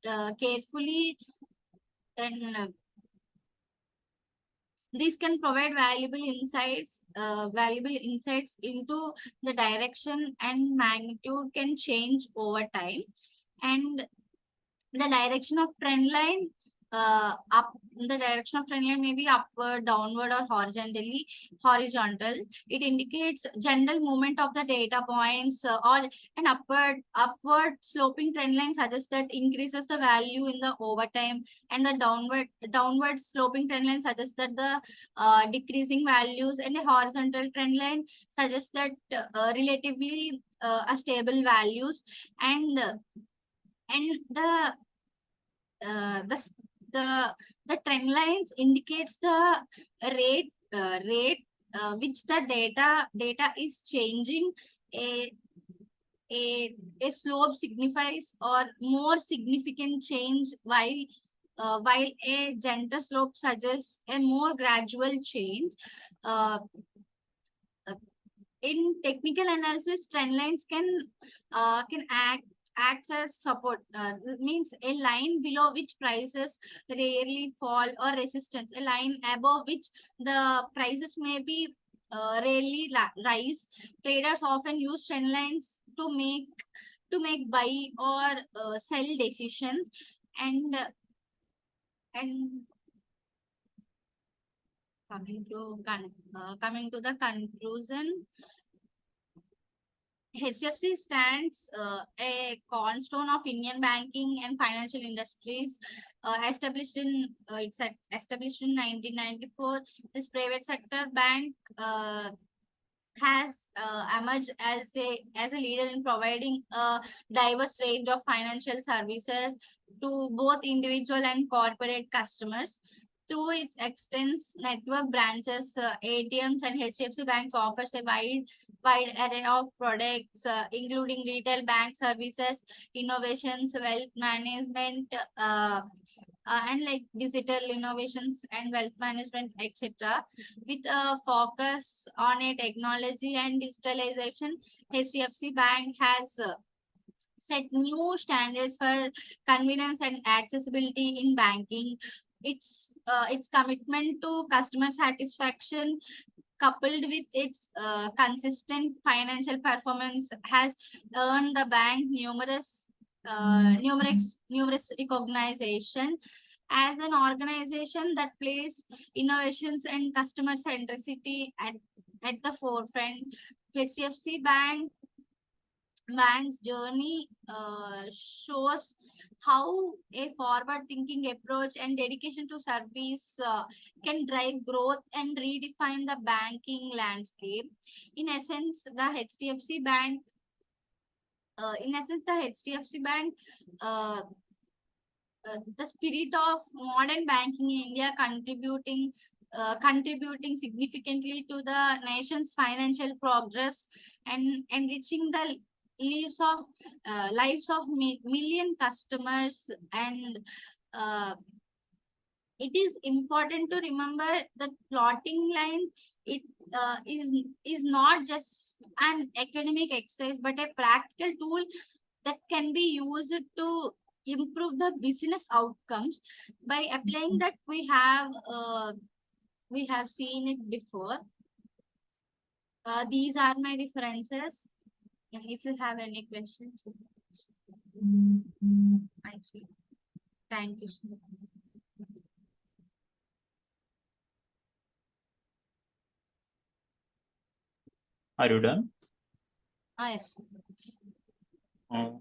[SPEAKER 3] and this can provide valuable insights into the direction and magnitude can change over time, and the direction of trend line up the direction of trend line may be upward, downward, or horizontal. It indicates general movement of the data points, or an upward sloping trend line suggests that increases the value in the overtime, and the downward sloping trend line suggests that the decreasing values, and a horizontal trend line suggests that relatively a stable values, and the uh, the s- the the trend lines indicates the rate which the data is changing. A a slope signifies or more significant change, while a gentle slope suggests a more gradual change. Uh, in technical analysis, trend lines can acts as support. Means a line below which prices rarely fall, or resistance, a line above which the prices may be rarely rise. Traders often use trend lines to make buy or sell decisions, and and coming to the conclusion, HDFC stands a cornerstone of Indian banking and financial industries. Established in 1994. This private sector bank has emerged as a leader in providing a diverse range of financial services to both individual and corporate customers. Through its extensive network branches, ATMs, and HDFC Banks offers a wide array of products, including retail bank services, innovations, wealth management, and like digital innovations and wealth management, etc. With a focus on a technology and digitalization, HDFC Bank has set new standards for convenience and accessibility in banking. Its commitment to customer satisfaction, coupled with its consistent financial performance, has earned the bank numerous recognition as an organization that places innovations and customer centricity at the forefront. HDFC Bank's journey shows how a forward-thinking approach and dedication to service can drive growth and redefine the banking landscape. In essence, the HDFC Bank uh, the spirit of modern banking in India, contributing significantly to the nation's financial progress and enriching the lives of million customers. And uh, it is important to remember that plotting line, it is not just an academic exercise but a practical tool that can be used to improve the business outcomes. By applying that, we have seen it before. These are my references, and if you have any questions, I see. Thank you so much.
[SPEAKER 1] Are you done?
[SPEAKER 3] Yes.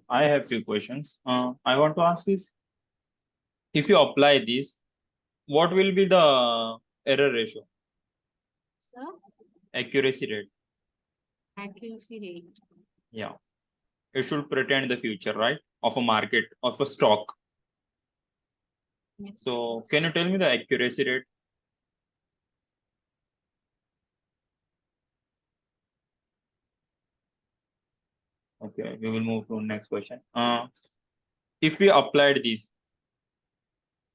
[SPEAKER 1] I have few questions. I want to ask is, if you apply this, what will be the error ratio,
[SPEAKER 3] So,
[SPEAKER 1] accuracy rate?
[SPEAKER 3] accuracy rate.
[SPEAKER 1] Yeah, it should pretend the future, right? Of a market, of a stock.
[SPEAKER 3] Yes.
[SPEAKER 1] So can you tell me the accuracy rate? Okay, we will move to next question. If we applied this,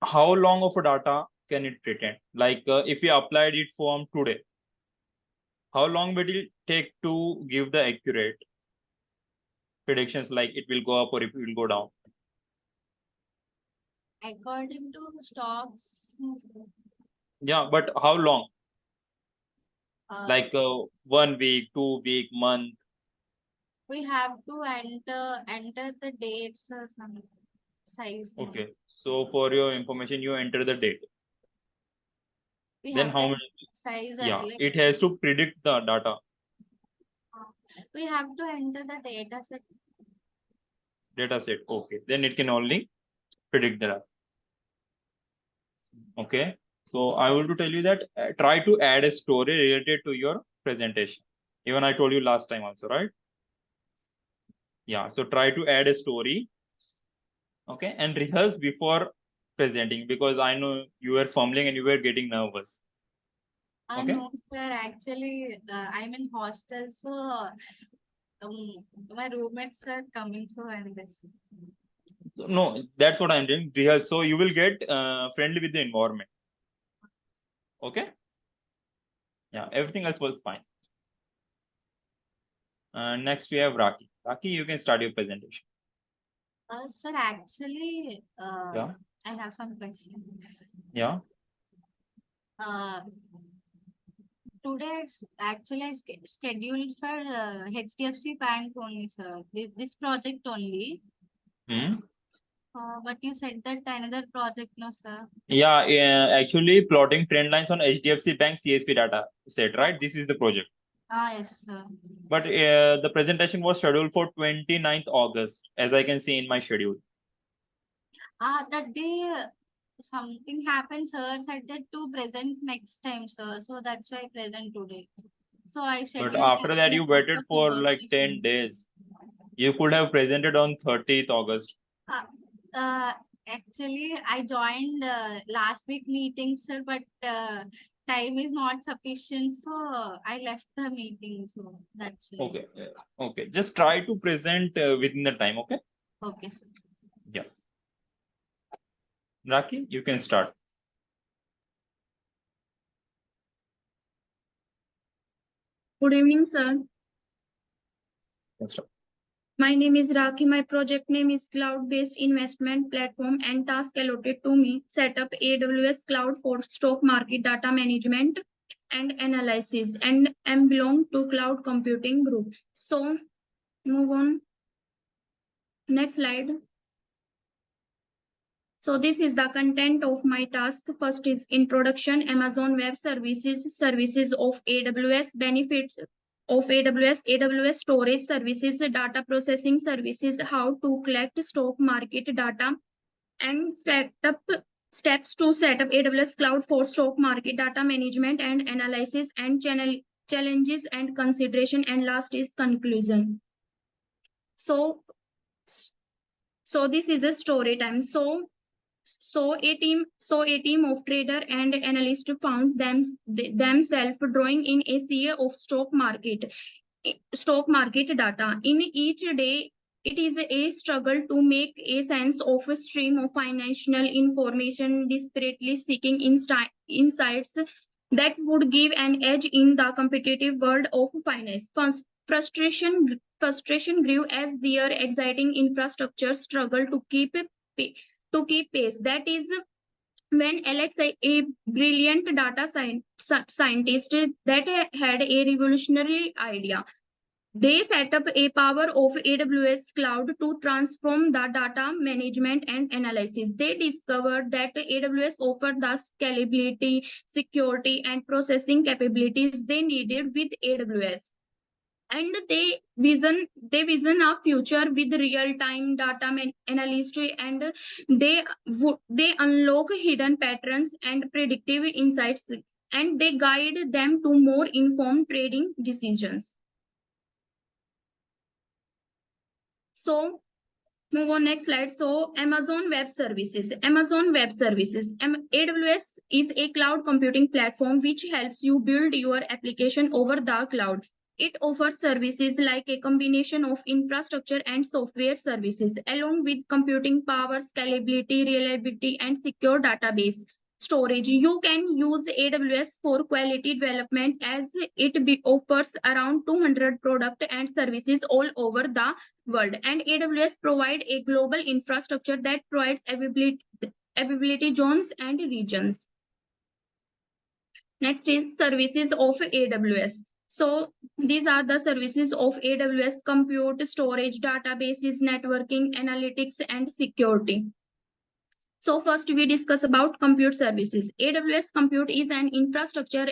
[SPEAKER 1] how long of a data can it pretend? Like if we applied it from today, how long will it take to give the accurate predictions, like it will go up or it will go down?
[SPEAKER 3] According to stocks,
[SPEAKER 1] Yeah, but how long? Like 1 week, 2 week, month?
[SPEAKER 3] we have to enter the dates, some size.
[SPEAKER 1] Okay, so for your information, you enter the date.
[SPEAKER 3] We
[SPEAKER 1] Then
[SPEAKER 3] have
[SPEAKER 1] how
[SPEAKER 3] the
[SPEAKER 1] many?
[SPEAKER 3] size
[SPEAKER 1] Yeah,
[SPEAKER 3] like
[SPEAKER 1] it has to predict the data.
[SPEAKER 3] we have to enter the data set.
[SPEAKER 1] Data set. Okay, then it can only predict the data. Okay, so I want to tell you that try to add a story related to your presentation. Even I told you last time also, right? Yeah, so try to add a story. Okay, and rehearse before presenting, because I know you were fumbling and you were getting nervous.
[SPEAKER 3] I
[SPEAKER 1] Okay.
[SPEAKER 3] know, sir. Actually, I'm in hostel, so my roommates are coming, so I'm just.
[SPEAKER 1] So, no, that's what I'm doing. Rehearse, so you will get friendly with the environment. Okay. Yeah, everything else was fine. Next we have Rakhi. Rakhi, you can start your presentation.
[SPEAKER 3] Sir, actually,
[SPEAKER 1] Yeah.
[SPEAKER 3] I have some questions.
[SPEAKER 1] Yeah.
[SPEAKER 3] Today it's actually scheduled for HDFC Bank only, sir. This project only.
[SPEAKER 1] Hmm.
[SPEAKER 3] But you said that another project, no, sir.
[SPEAKER 1] Yeah, actually plotting trend lines on HDFC Bank CSP data set, right? This is the project.
[SPEAKER 3] Yes, sir.
[SPEAKER 1] But the presentation was scheduled for 29th August, as I can see in my schedule.
[SPEAKER 3] That day something happened, sir. Said that to present next time, sir. So that's why I present today. So I
[SPEAKER 1] But
[SPEAKER 3] scheduled.
[SPEAKER 1] after that, you waited for like 10
[SPEAKER 3] presentation.
[SPEAKER 1] days. You could have presented on 30th August.
[SPEAKER 3] Actually, I joined last week meeting, sir, but time is not sufficient, so I left the meeting. So that's why.
[SPEAKER 1] Okay. Okay. Just try to present within the time. Okay.
[SPEAKER 3] Okay, sir.
[SPEAKER 1] Yeah. Rakhi, you can start.
[SPEAKER 4] Good evening, sir.
[SPEAKER 1] Let's start.
[SPEAKER 4] My name is Rakhi. My project name is Cloud-Based Investment Platform, and task allotted to me: set up AWS Cloud for stock market data management and analysis, and belong to cloud computing group. So move on. Next slide. So this is the content of my task. First is introduction, Amazon Web Services, services of AWS, benefits of AWS storage services, data processing services, how to collect stock market data, and steps to set up AWS Cloud for stock market data management and analysis, and challenges and consideration, and last is conclusion. So this is a story time. So So a team of trader and analysts found themselves drawing in a sea of stock market data. In each day, it is a struggle to make a sense of a stream of financial information, desperately seeking insights that would give an edge in the competitive world of finance. Frustration grew as their exciting infrastructure struggled to keep pace. That is when Alex, a brilliant data scientist that had a revolutionary idea. They set up a power of AWS Cloud to transform the data management and analysis. They discovered that AWS offered the scalability, security, and processing capabilities they needed with AWS. And they vision a future with real-time data analysis, and they unlock hidden patterns and predictive insights, and they guide them to more informed trading decisions. So move on next slide. So Amazon Web Services. AWS is a cloud computing platform which helps you build your application over the cloud. It offers services like a combination of infrastructure and software services, along with computing power, scalability, reliability, and secure database storage. You can use AWS for quality development as it offers around 200 products and services all over the world, and AWS provide a global infrastructure that provides availability zones and regions. Next is services of AWS. So these are the services of AWS: compute, storage, databases, networking, analytics, and security. So first we discuss about compute services. AWS Compute is an infrastructure,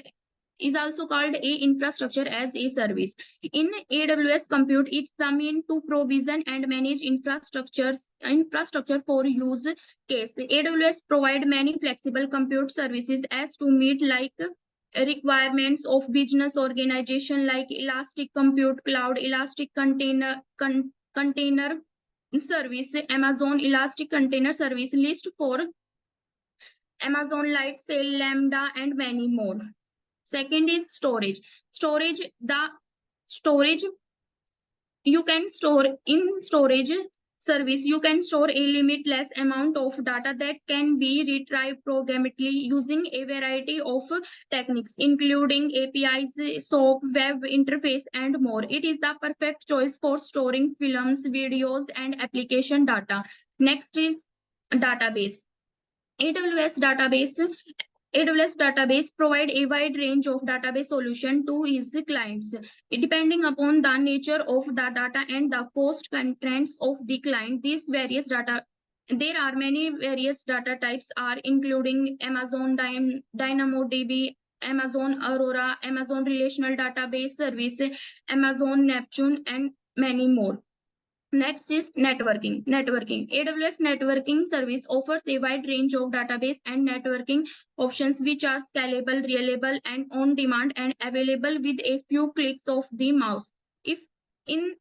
[SPEAKER 4] is also called a infrastructure as a service. In AWS Compute, it's the mean to provision and manage infrastructure for use case. AWS provide many flexible compute services as to meet like requirements of business organization like Elastic Compute Cloud, Elastic Container Service, Amazon Elastic Container Service list for Amazon Lightsail, Lambda, and many more. Second is storage. Storage, you can store in storage service, you can store a limitless amount of data that can be retrieved programmatically using a variety of techniques, including APIs, SOAP, web interface, and more. It is the perfect choice for storing films, videos, and application data. Next is database. AWS database provide a wide range of database solution to its clients. Depending upon the nature of the data and the cost constraints of the client, there are many various data types are including Amazon DynamoDB, Amazon Aurora, Amazon Relational Database Service, Amazon Neptune, and many more. Next is networking. AWS networking service offers a wide range of database and networking options which are scalable, reliable, and on demand, and available with a few clicks of the mouse. If in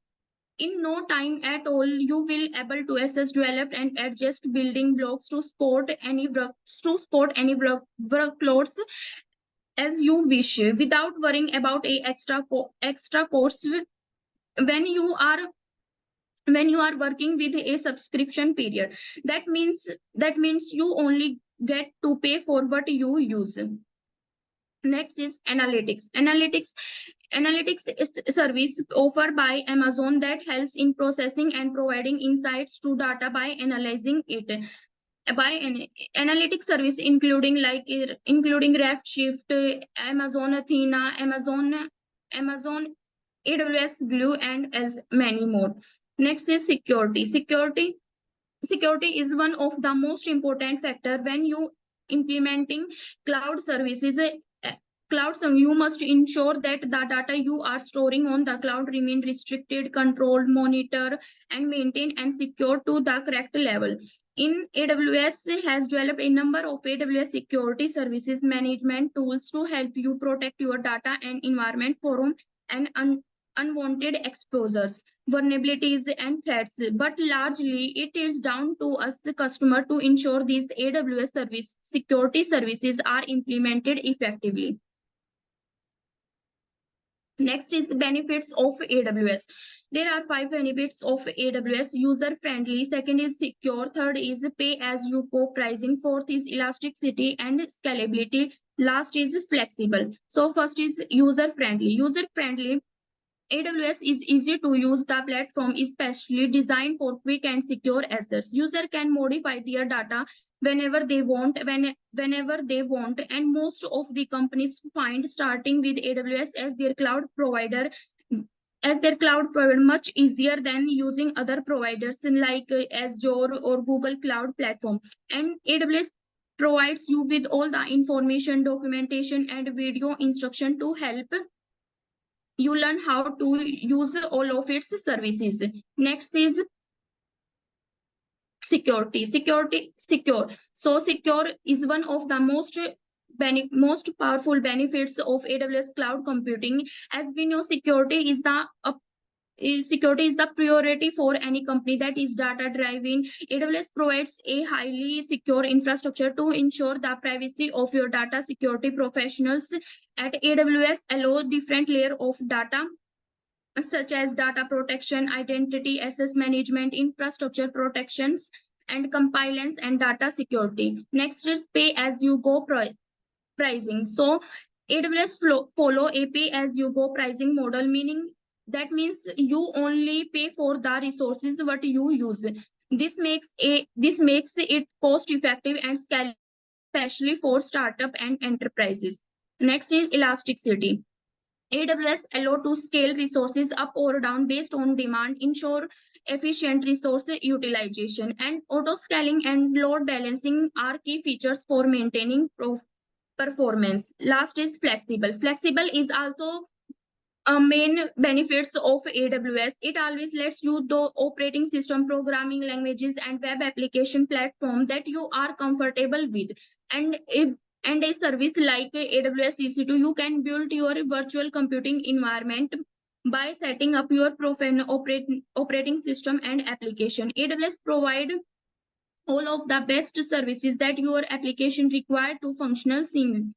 [SPEAKER 4] no time at all, you will able to access, develop, and adjust building blocks to support any workloads as you wish, without worrying about a extra costs when you are working with a subscription period. That means you only get to pay for what you use. Next is analytics. Analytics is a service offered by Amazon that helps in processing and providing insights to data by analyzing it. By analytics service including Redshift, Amazon Athena, Amazon AWS Glue, and as many more. Next is security. Security is one of the most important factor when you implementing cloud services. You must ensure that the data you are storing on the cloud remain restricted, controlled, monitored, and maintained and secure to the correct level. AWS has developed a number of AWS security services management tools to help you protect your data and environment from an unwanted exposures, vulnerabilities, and threats. But largely, it is down to us, the customer, to ensure these AWS security services are implemented effectively. Next is benefits of AWS. There are 5 benefits of AWS: user-friendly, second is secure, third is pay-as-you-go pricing, fourth is elasticity and scalability, last is flexible. So first is user-friendly. User-friendly, AWS is easy to use. The platform is specially designed for quick and secure access. User can modify their data whenever they want, and most of the companies find starting with AWS as their cloud provider much easier than using other providers like Azure or Google Cloud Platform. And AWS provides you with all the information, documentation, and video instruction to help you learn how to use all of its services. Next is secure. So secure is one of the most powerful benefits of AWS cloud computing. As we know, security is the priority for any company that is data driven. AWS provides a highly secure infrastructure to ensure the privacy of your data. Security professionals at AWS allow different layers of data, such as data protection, identity access management, infrastructure protections, and compliance and data security. Next is pay-as-you-go pricing. So AWS follow a pay-as-you-go pricing model, meaning that means you only pay for the resources what you use. This makes it cost effective and scalable, especially for startup and enterprises. Next is elasticity. AWS allow to scale resources up or down based on demand, ensure efficient resource utilization, and auto scaling and load balancing are key features for maintaining performance. Last is flexible. Flexible is also main benefits of AWS. It always lets you the operating system, programming languages, and web application platform that you are comfortable with. And a service like AWS EC2, you can build your virtual computing environment by setting up your operating system and application. AWS provide all of the best services that your application require to functional seamlessly.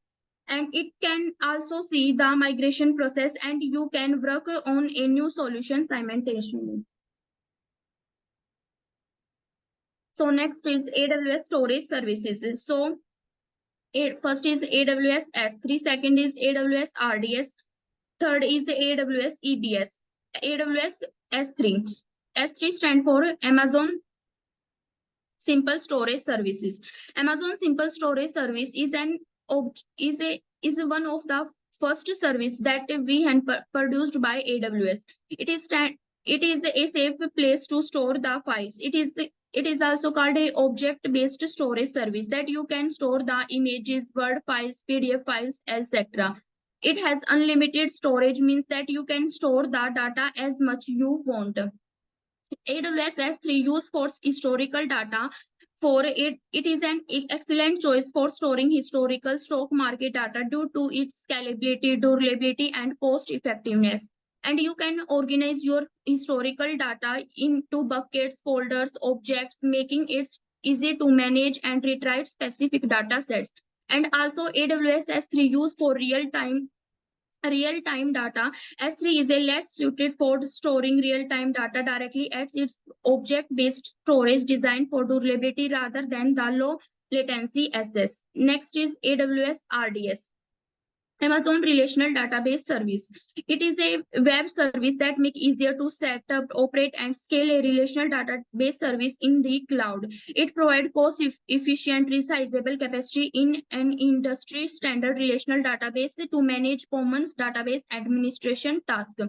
[SPEAKER 4] And it can also see the migration process, and you can work on a new solution simultaneously. So next is AWS storage services. So first is AWS S3, second is AWS RDS, third is AWS EBS. AWS S3. S3 stand for Amazon Simple Storage Services. Amazon Simple Storage Service is one of the first service that we had produced by AWS. It is a safe place to store the files. It is also called a object-based storage service that you can store the images, Word files, PDF files, etc. It has unlimited storage, means that you can store the data as much you want. AWS S3 used for historical data. For it is an excellent choice for storing historical stock market data due to its scalability, durability, and cost effectiveness. And you can organize your historical data into buckets, folders, objects, making it easy to manage and retrieve specific data sets. And also AWS S3 used for real-time data. S3 is a less suited for storing real-time data directly as its object-based storage designed for durability rather than the low latency access. Next is AWS RDS. Amazon Relational Database Service. It is a web service that makes easier to set up, operate, and scale a relational database service in the cloud. It provides cost-efficient, resizable capacity in an industry-standard relational database to manage common database administration tasks.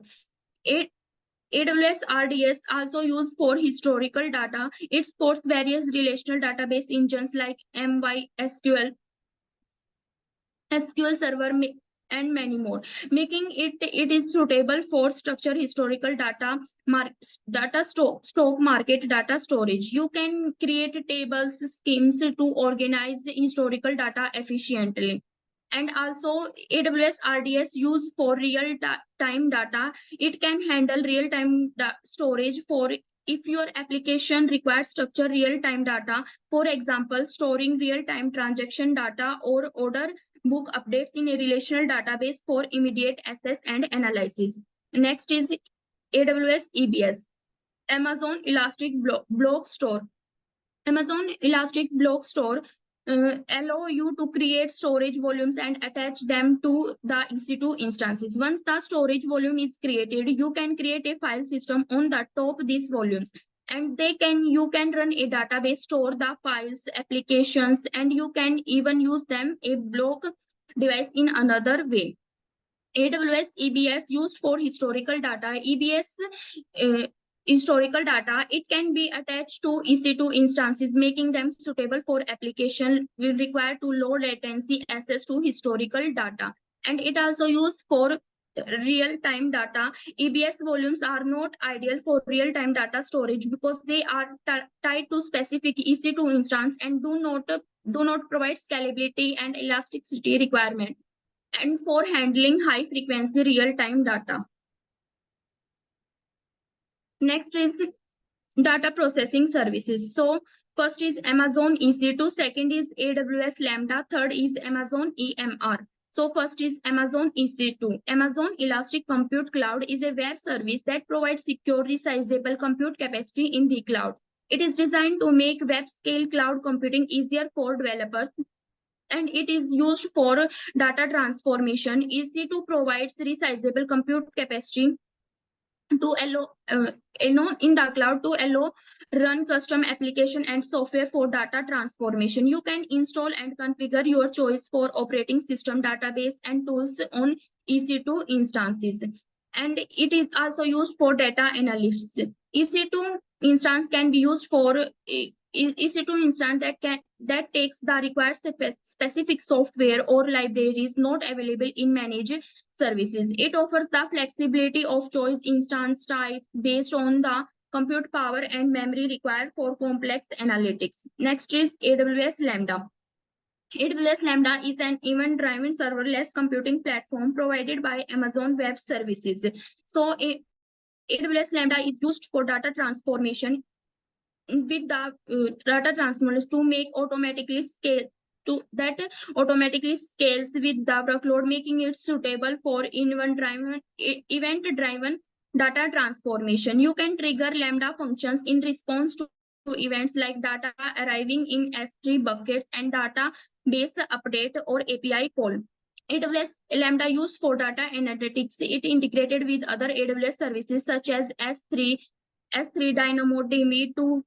[SPEAKER 4] AWS RDS also used for historical data. It supports various relational database engines like MySQL, SQL Server, and many more, making it is suitable for structured historical data, stock market data storage. You can create tables, schemes to organize historical data efficiently. And also AWS RDS used for real-time data. It can handle real-time storage for if your application requires structured real-time data, for example, storing real-time transaction data or order book updates in a relational database for immediate access and analysis. Next is AWS EBS, Amazon Elastic Block Store. Amazon Elastic Block Store allow you to create storage volumes and attach them to the EC2 instances. Once the storage volume is created, you can create a file system on the top of these volumes, and you can run a database, store the files, applications, and you can even use them a block device in another way. AWS EBS used for historical data. EBS historical data, it can be attached to EC2 instances, making them suitable for application will require to low latency access to historical data. And it also used for real-time data. EBS volumes are not ideal for real-time data storage because they are tied to specific EC2 instance and do not provide scalability and elasticity requirement, and for handling high frequency real-time data. Next is data processing services. So first is Amazon EC2, second is AWS Lambda, third is Amazon EMR. So first is Amazon EC2. Amazon Elastic Compute Cloud is a web service that provides secure, resizable compute capacity in the cloud. It is designed to make web-scale cloud computing easier for developers, and it is used for data transformation. EC2 provides resizable compute capacity to allow in the cloud to allow run custom application and software for data transformation. You can install and configure your choice for operating system, database, and tools on EC2 instances. And it is also used for data analysis. EC2 instance can be used for EC2 instance that takes the required specific software or libraries not available in managed services. It offers the flexibility of choice instance type based on the compute power and memory required for complex analytics. Next is AWS Lambda. AWS Lambda is an event-driven serverless computing platform provided by Amazon Web Services. So AWS Lambda is used for data transformation with the data transformers to make automatically scale automatically scales with the workload, making it suitable for event-driven data transformation. You can trigger Lambda functions in response to events like data arriving in S3 buckets and database update or API call. AWS Lambda used for data analytics. It integrated with other AWS services such as S3 DynamoDB to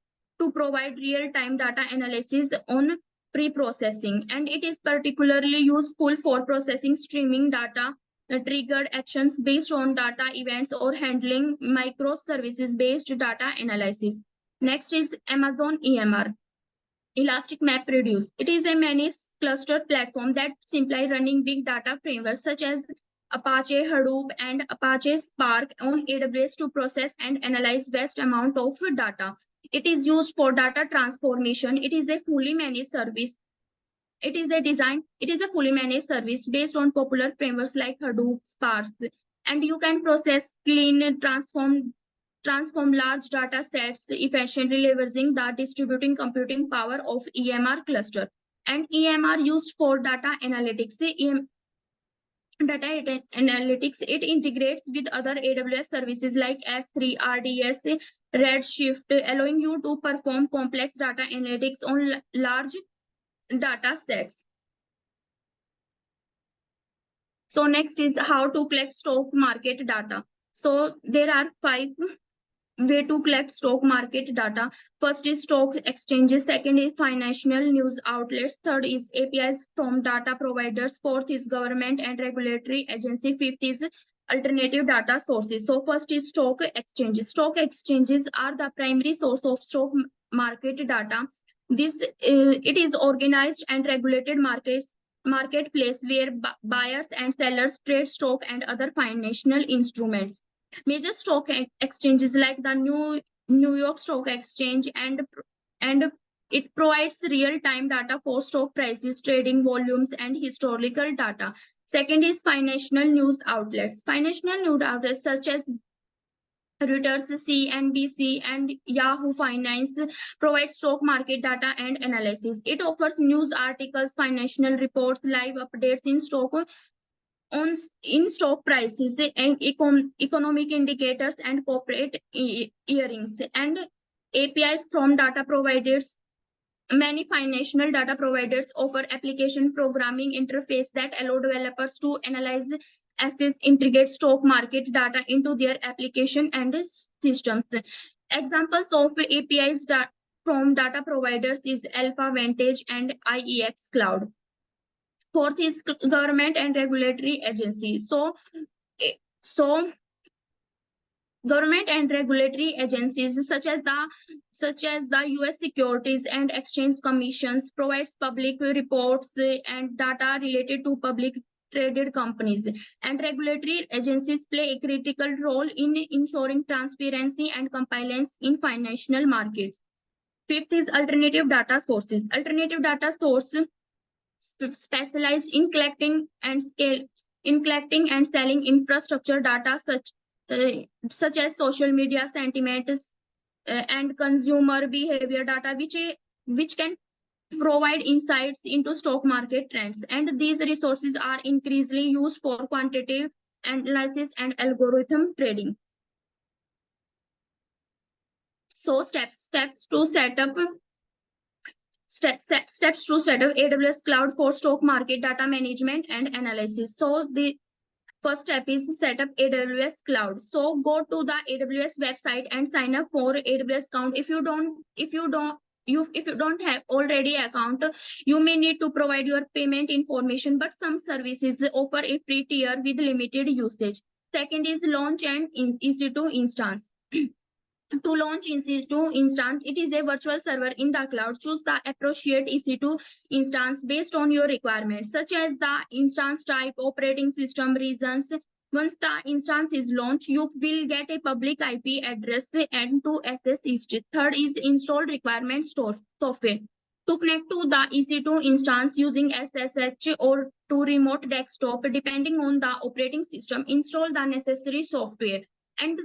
[SPEAKER 4] provide real-time data analysis on pre-processing, and it is particularly useful for processing streaming data, triggered actions based on data events, or handling microservices-based data analysis. Next is Amazon EMR, Elastic MapReduce. It is a managed cluster platform that simplifies running big data frameworks such as Apache Hadoop and Apache Spark on AWS to process and analyze vast amount of data. It is used for data transformation. It is a fully managed service. It is a fully managed service based on popular frameworks like Hadoop, Spark, and you can process, clean, transform large data sets efficiently, leveraging the distributing computing power of EMR cluster. And EMR used for data analytics. Data analytics, it integrates with other AWS services like S3, RDS, Redshift, allowing you to perform complex data analytics on large data sets. So next is how to collect stock market data. So there are 5 way to collect stock market data. First is stock exchanges, second is financial news outlets, third is APIs from data providers, fourth is government and regulatory agency, fifth is alternative data sources. So first is stock exchanges. Stock exchanges are the primary source of stock market data. It is organized and regulated marketplace where buyers and sellers trade stock and other financial instruments. Major stock exchanges like the New York Stock Exchange and It provides real-time data for stock prices, trading volumes, and historical data. Second is financial news outlets. Financial news outlets such as Reuters, CNBC, and Yahoo Finance provide stock market data and analysis. It offers news articles, financial reports, live updates in stock prices and economic indicators and corporate earnings, and APIs from data providers. Many financial data providers offer application programming interface that allow developers to analyze, assess, integrate stock market data into their application and systems. Examples of APIs from data providers is Alpha Vantage and IEX Cloud. Fourth is government and regulatory agencies. So government and regulatory agencies such as the US Securities and Exchange Commissions provides public reports and data related to public traded companies, and regulatory agencies play a critical role in ensuring transparency and compliance in financial markets. Fifth is alternative data sources. Alternative data sources specialized in collecting and selling infrastructure data such as social media sentiments and consumer behavior data, which can provide insights into stock market trends. And these resources are increasingly used for quantitative analysis and algorithm trading. So steps to set up AWS Cloud for stock market data management and analysis. So the first step is set up AWS Cloud. So go to the AWS website and sign up for AWS account. If you don't have already account, you may need to provide your payment information, but some services offer a free tier with limited usage. Second is launch an EC2 instance. To launch EC2 instance, it is a virtual server in the cloud. Choose the appropriate EC2 instance based on your requirements, such as the instance type, operating system, regions. Once the instance is launched, you will get a public IP address and to access it. Third is install requirement software. To connect to the EC2 instance using SSH or to remote desktop, depending on the operating system, install the necessary software and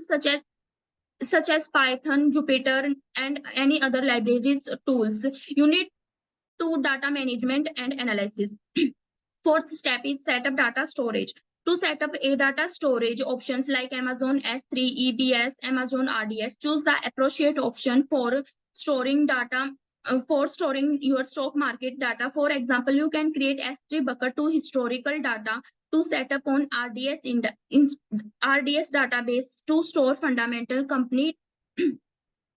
[SPEAKER 4] such as Python, Jupyter, and any other libraries tools you need to data management and analysis. Fourth step is set up data storage. To set up a data storage options like Amazon S3, EBS, Amazon RDS, choose the appropriate option for storing data. For storing your stock market data. For example, you can create S3 bucket to historical data to set up on RDS database to store fundamental company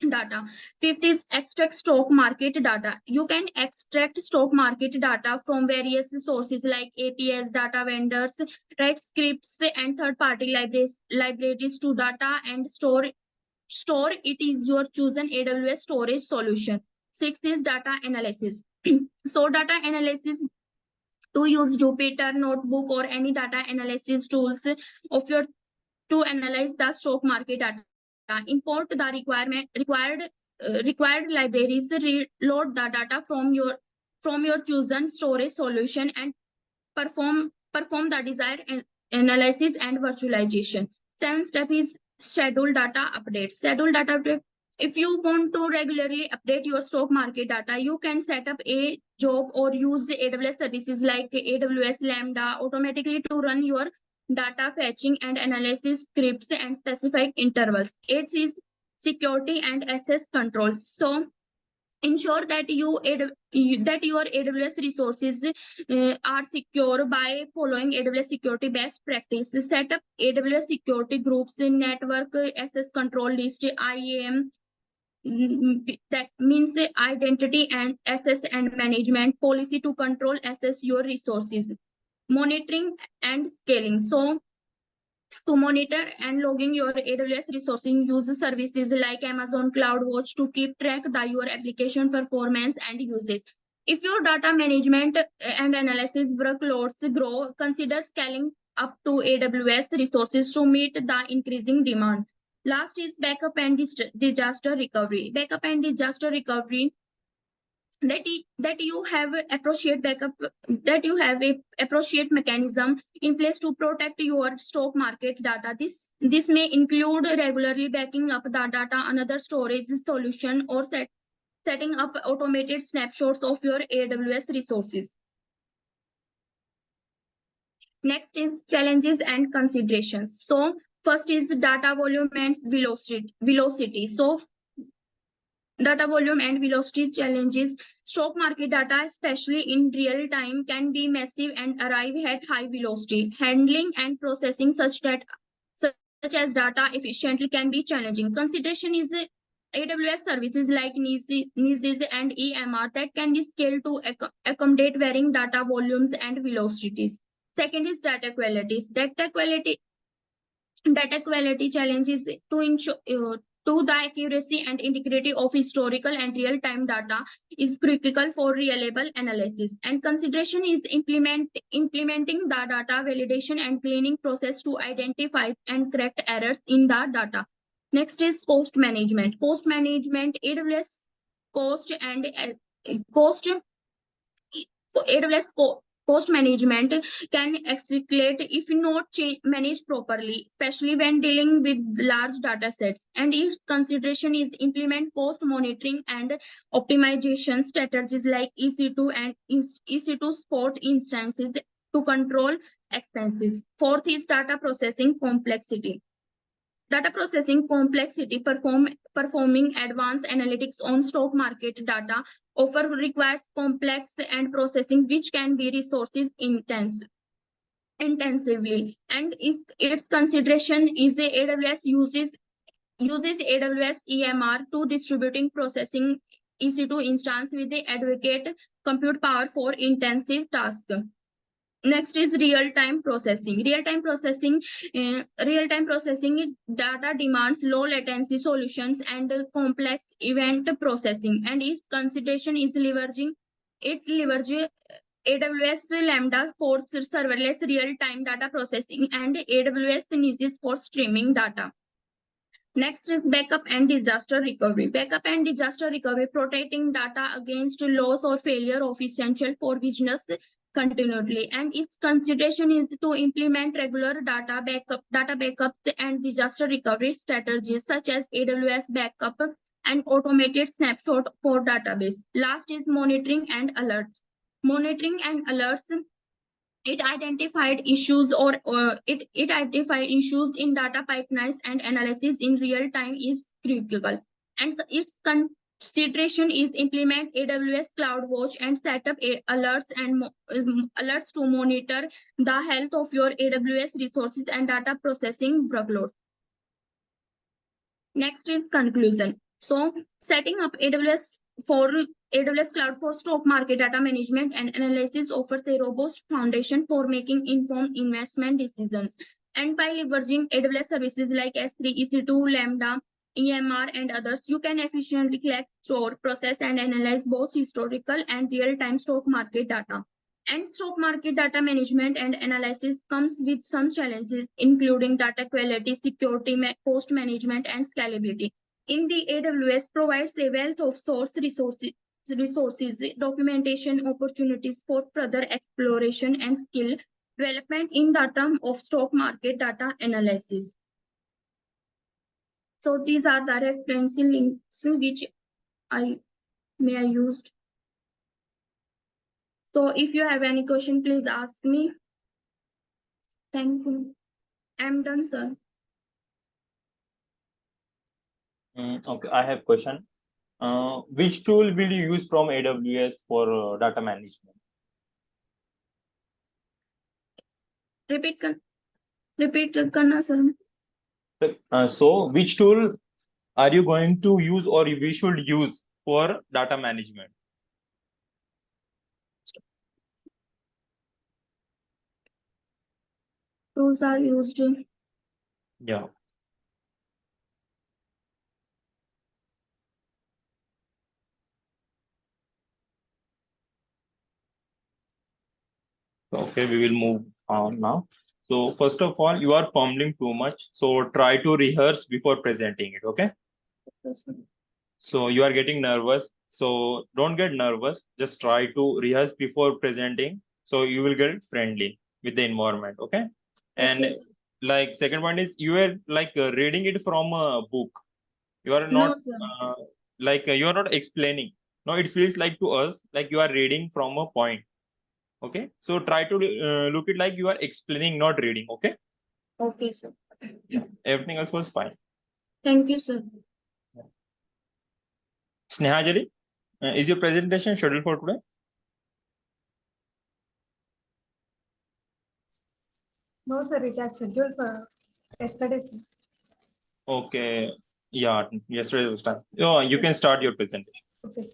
[SPEAKER 4] data. Fifth is extract stock market data. You can extract stock market data from various sources like APIs, data vendors, write scripts, and third-party libraries to data and store it is your chosen AWS storage solution. Sixth is data analysis. So data analysis, to use Jupyter Notebook or any data analysis tools of your to analyze the stock market data. Import the required libraries, reload the data from your chosen storage solution, and perform the desired analysis and virtualization. Seventh step is schedule data updates. Schedule data update. If you want to regularly update your stock market data, you can set up a job or use the AWS services like AWS Lambda automatically to run your data fetching and analysis scripts and specific intervals. Eighth is security and access controls. So ensure that your AWS resources are secure by following AWS security best practices. Set up AWS security groups in network access control list, IAM. That means the identity and access and management policy to control access your resources. Monitoring and scaling. So to monitor and logging your AWS resourcing, use services like Amazon CloudWatch to keep track of your application performance and usage. If your data management and analysis workloads grow, consider scaling up to AWS resources to meet the increasing demand. Last is backup and disaster recovery. Backup and disaster recovery that you have a appropriate backup, that you have a appropriate mechanism in place to protect your stock market data. This may include regularly backing up the data, another storage solution, or setting up automated snapshots of your AWS resources. Next is challenges and considerations. So first is data volume and velocity. So data volume and velocity challenges. Stock market data, especially in real time, can be massive and arrive at high velocity. Handling and processing such as data efficiently can be challenging. Consideration is AWS services like NISs and EMR that can be scaled to accommodate varying data volumes and velocities. Second is data qualities. Data quality challenges to ensure to the accuracy and integrity of historical and real-time data is critical for reliable analysis. And consideration is implementing the data validation and cleaning process to identify and correct errors in the data. Next is cost management. Cost management, AWS cost and cost management can escalate if not managed properly, especially when dealing with large data sets. And its consideration is implement cost monitoring and optimization strategies like EC2 and EC2 spot instances to control expenses. Fourth is data processing complexity. Data processing complexity, performing advanced analytics on stock market data often requires complex and processing which can be resources intensively. And its consideration is AWS uses AWS EMR to distributing processing EC2 instance with the adequate compute power for intensive tasks. Next is real-time processing. Real-time processing data demands low latency solutions and complex event processing. And its consideration is leveraging AWS Lambda for serverless real-time data processing and AWS Kinesis for streaming data. Next is backup and disaster recovery. Backup and disaster recovery, protecting data against loss or failure of essential for business continually. And its consideration is to implement regular data backups and disaster recovery strategies such as AWS backup and automated snapshot for database. Last is monitoring and alerts. Monitoring and alerts, it identified issues in data pipelines and analysis in real time is critical. And its consideration is implement AWS Cloud Watch and set up alerts to monitor the health of your AWS resources and data processing workload. Next is conclusion. So setting up AWS Cloud for stock market data management and analysis offers a robust foundation for making informed investment decisions. And by leveraging AWS services like S3, EC2, Lambda, EMR, and others, you can efficiently collect, store, process, and analyze both historical and real-time stock market data. And stock market data management and analysis comes with some challenges, including data quality, security, cost management, and scalability. In the AWS provides a wealth of source resources, documentation opportunities for further exploration and skill development in the term of stock market data analysis. So these are the reference links which I used. So if you have any question, please ask me. Thank you. I'm done, sir.
[SPEAKER 1] Okay, I have question. Which tool will you use from AWS for data management?
[SPEAKER 4] Repeat karna, sir.
[SPEAKER 1] So which tool are you going to use or we should use for data management?
[SPEAKER 4] Tools are used.
[SPEAKER 1] Yeah. Okay, we will move on now. So first of all, you are fumbling too much. So try to rehearse before presenting it. Okay.
[SPEAKER 4] Yes, sir.
[SPEAKER 1] So you are getting nervous. So don't get nervous. Just try to rehearse before presenting. So you will get friendly with the environment. Okay. And
[SPEAKER 4] Okay, sir.
[SPEAKER 1] like second point is you are like reading it from a book. You are
[SPEAKER 4] No,
[SPEAKER 1] not
[SPEAKER 4] sir.
[SPEAKER 1] you are not explaining. No, it feels like to us like you are reading from a point. Okay. So try to look it like you are explaining, not reading. Okay.
[SPEAKER 4] Okay, sir.
[SPEAKER 1] Everything else was fine.
[SPEAKER 4] Thank you, sir.
[SPEAKER 1] Snehanjali, is your presentation scheduled for today?
[SPEAKER 5] No, sir, it has scheduled for yesterday. Sir.
[SPEAKER 1] Okay. Yeah, yesterday was done. Oh, you can start your presentation.
[SPEAKER 5] Okay.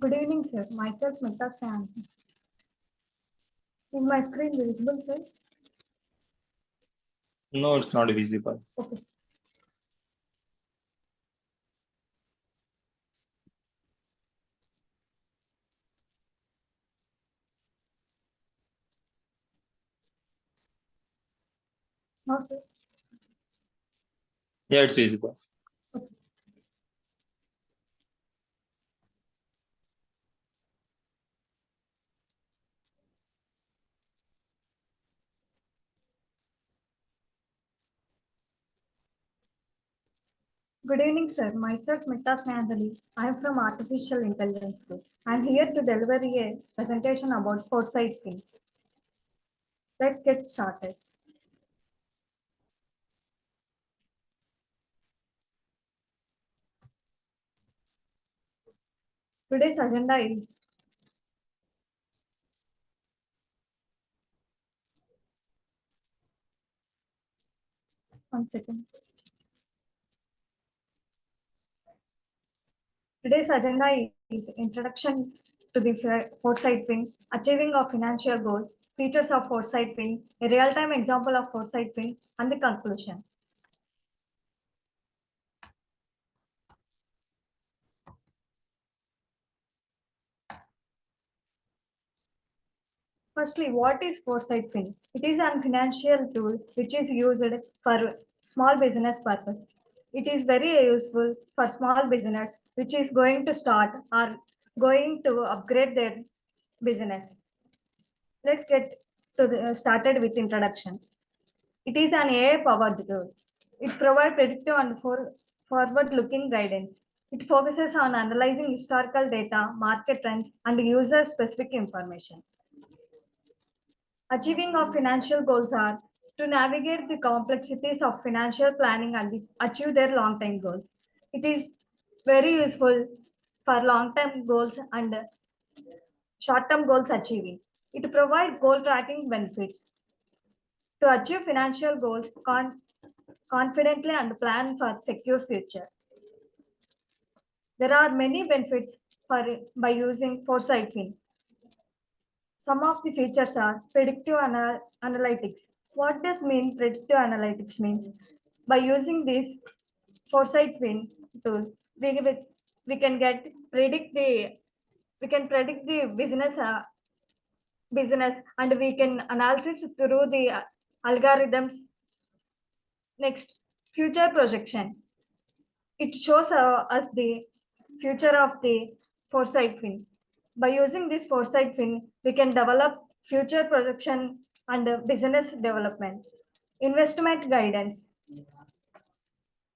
[SPEAKER 5] Good evening, sir. Myself, Mitta. Is my screen visible, sir?
[SPEAKER 1] No, it's not visible.
[SPEAKER 5] Okay. No, sir.
[SPEAKER 1] Yeah, it's visible.
[SPEAKER 5] Good evening, sir. Myself, Mitta Snehanjali. I am from Artificial Intelligence Group. I am here to deliver a presentation about foresight thing. Let's get started. Today's agenda is one second. Today's agenda is introduction to the foresight wing, achieving of financial goals, features of foresight wing, a real-time example of foresight wing, and the conclusion. Firstly, what is foresight wing? It is a financial tool which is used for small business purpose. It is very useful for small business which is going to start or going to upgrade their business. Let's get started with introduction. It is an AI-powered tool. It provides predictive and forward-looking guidance. It focuses on analyzing historical data, market trends, and user-specific information. Achieving of financial goals are to navigate the complexities of financial planning and achieve their long-term goals. It is very useful for long-term goals and short-term goals achieving. It provides goal tracking benefits. To achieve financial goals confidently and plan for secure future. There are many benefits by using foresight wing. Some of the features are predictive analytics. What does mean predictive analytics means? By using this foresight wing tool, we can predict the business and we can analysis through the algorithms. Next, future projection. It shows us the future of the foresight wing. By using this foresight wing, we can develop future projection and business development. Investment guidance.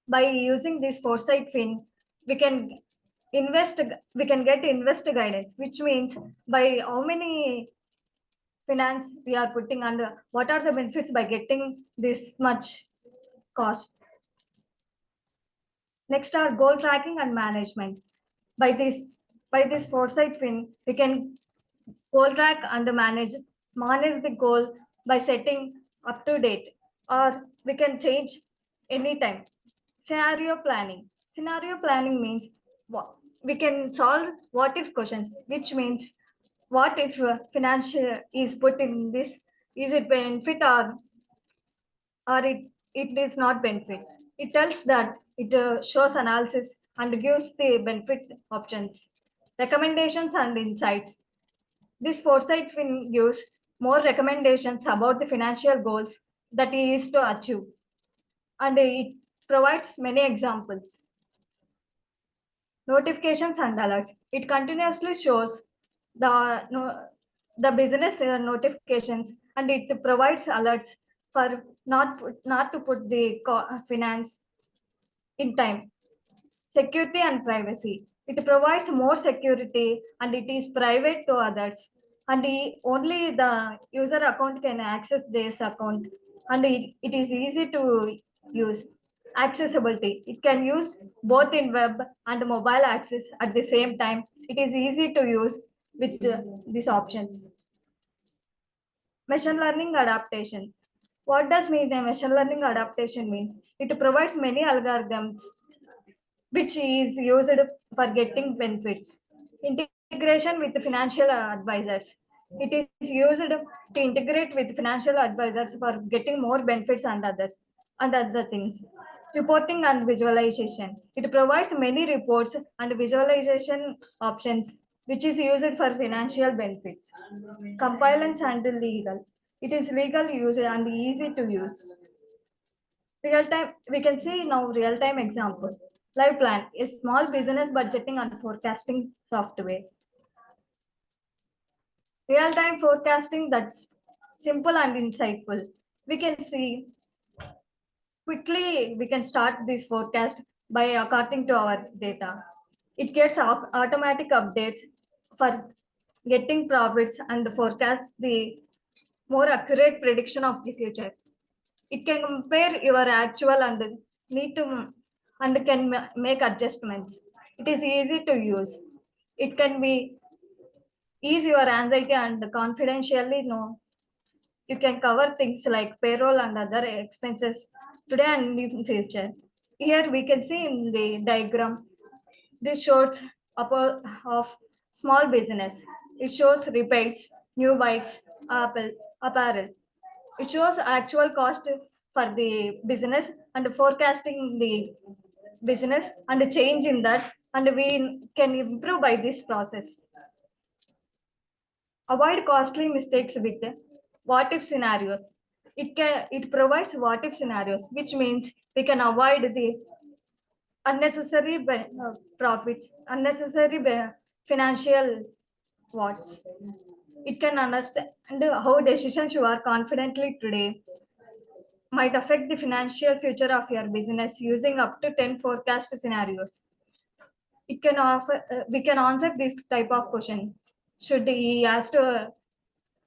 [SPEAKER 5] By using this foresight wing, we can get invest guidance, which means by how many finance we are putting under, what are the benefits by getting this much cost. Next are goal tracking and management. By this foresight win, we can goal track and manage the goal by setting up to date, or we can change anytime. Scenario planning. Scenario planning means we can solve what if questions, which means what if financial is put in this, is it benefit or it is not benefit. It tells that it shows analysis and gives the benefit options, recommendations and insights. This foresight fin gives more recommendations about the financial goals that he is to achieve. And it provides many examples. Notifications and alerts. It continuously shows the business notifications, and it provides alerts for not to put the finance in time. Security and privacy. It provides more security and it is private to others. And only the user account can access this account. And it is easy to use. Accessibility. It can use both in web and mobile access at the same time. It is easy to use with these options. Machine learning adaptation. What does mean the machine learning adaptation means? It provides many algorithms which is used for getting benefits. Integration with financial advisors. It is used to integrate with financial advisors for getting more benefits and other things. Reporting and visualization. It provides many reports and visualization options which is used for financial benefits. Compliance and legal. It is legal use and easy to use. Real time, we can see now real time example. Live Plan is small business budgeting and forecasting software. Real time forecasting that's simple and insightful. We can see quickly, we can start this forecast by according to our data. It gets automatic updates for getting profits and forecast the more accurate prediction of the future. It can compare your actual and need to and can make adjustments. It is easy to use. It can be ease your anxiety and confidentially know. You can cover things like payroll and other expenses today and in future. Here we can see in the diagram, this shows of small business. It shows rebates, new bikes, apparel. It shows actual cost for the business and forecasting the business and change in that, and we can improve by this process. Avoid costly mistakes with what if scenarios. It provides what if scenarios, which means we can avoid the unnecessary profits, unnecessary financial what's. It can understand how decisions you are confidently today might affect the financial future of your business using up to 10 forecast scenarios. It can offer, we can answer this type of question. Should he ask to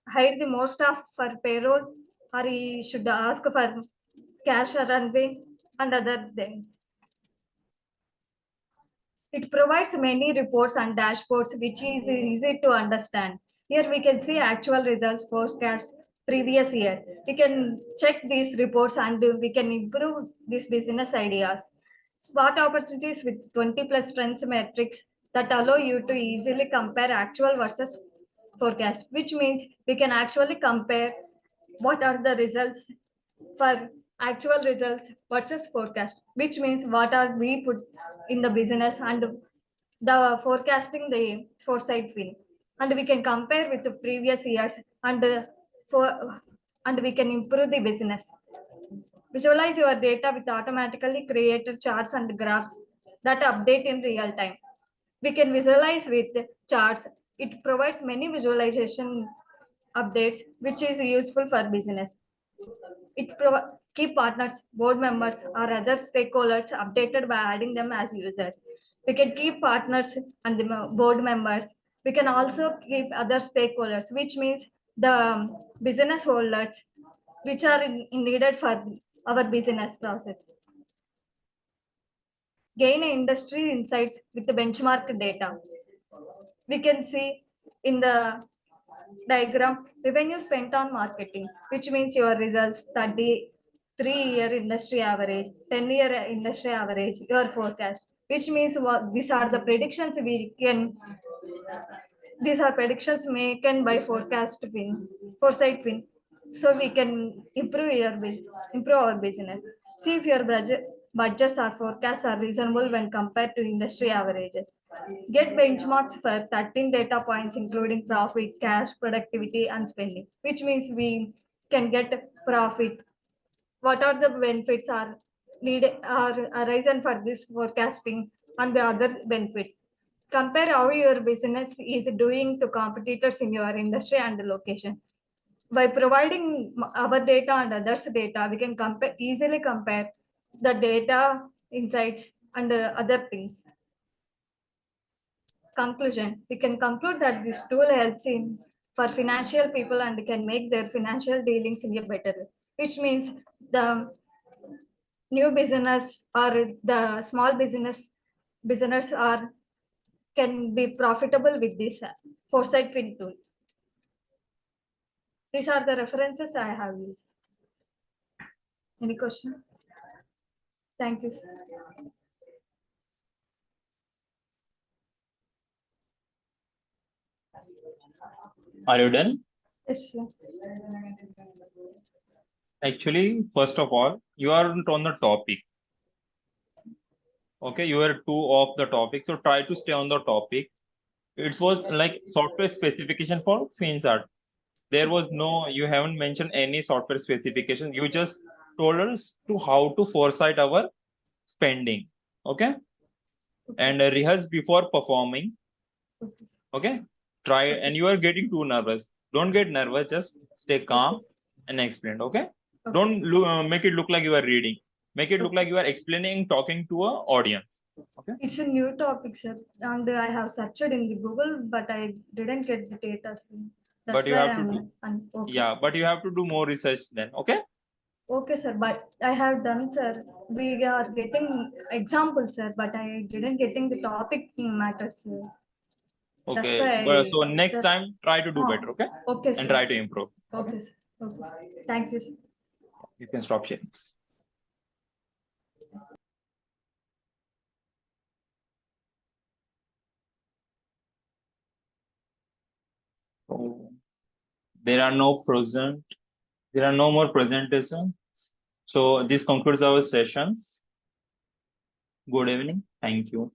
[SPEAKER 5] hire the more staff for payroll, or he should ask for cash runway and other things? It provides many reports and dashboards which is easy to understand. Here we can see actual results forecast previous year. We can check these reports and we can improve these business ideas. Spot opportunities with 20 plus strengths metrics that allow you to easily compare actual versus forecast, which means we can actually compare what are the results for actual results versus forecast, which means what are we put in the business and the forecasting the foresight win. And we can compare with the previous years and we can improve the business. Visualize your data with automatically created charts and graphs that update in real time. We can visualize with charts. It provides many visualization updates, which is useful for business. It keep partners, board members, or other stakeholders updated by adding them as users. We can keep partners and the board members. We can also keep other stakeholders, which means the business holders, which are needed for our business process. Gain industry insights with the benchmark data. We can see in the diagram revenue spent on marketing, which means your results 33-year industry average, 10-year industry average, your forecast, which means these are the predictions we can. These are predictions made by forecast win, foresight win, so we can improve our business. See if your budgets or forecasts are reasonable when compared to industry averages. Get benchmarks for 13 data points, including profit, cash, productivity, and spending, which means we can get profit. What are the benefits are needed are arisen for this forecasting and the other benefits. Compare how your business is doing to competitors in your industry and location. By providing our data and others' data, we can easily compare the data, insights, and other things. Conclusion: we can conclude that this tool helps in for financial people and can make their financial dealings in a better way, which means the new business or the small business are can be profitable with this Foresight Fin tool. These are the references I have used. Any question? Thank you, sir.
[SPEAKER 1] Are you done?
[SPEAKER 5] Yes, sir.
[SPEAKER 1] Actually, first of all, you aren't on the topic. Okay, you are too off the topic, so try to stay on the topic. It was like software specification for FinCert. There was no, you haven't mentioned any software specification. You just told us to how to foresight our spending. Okay, and rehearse before performing. Okay, try, and you are getting too nervous. Don't get nervous. Just stay calm and explain. Okay, don't make it look like you are reading. Make it look like you are explaining, talking to an audience. Okay.
[SPEAKER 5] It's a new topic, sir, and I have searched in the Google, but I didn't get the data. So that's
[SPEAKER 1] But you
[SPEAKER 5] why
[SPEAKER 1] have to do.
[SPEAKER 5] okay.
[SPEAKER 1] Yeah, but you have to do more research then. Okay.
[SPEAKER 5] Okay, sir, but I have done, sir. We are getting examples, sir, but I didn't getting the topic matters, sir. That's
[SPEAKER 1] Okay.
[SPEAKER 5] why
[SPEAKER 1] But so next time try to do better. Okay.
[SPEAKER 5] Okay, sir.
[SPEAKER 1] And try to improve.
[SPEAKER 5] Okay, sir. Okay, sir. Thank you, sir.
[SPEAKER 1] You can stop sharing. So there are no more presentations. So this concludes our sessions. Good evening. Thank you.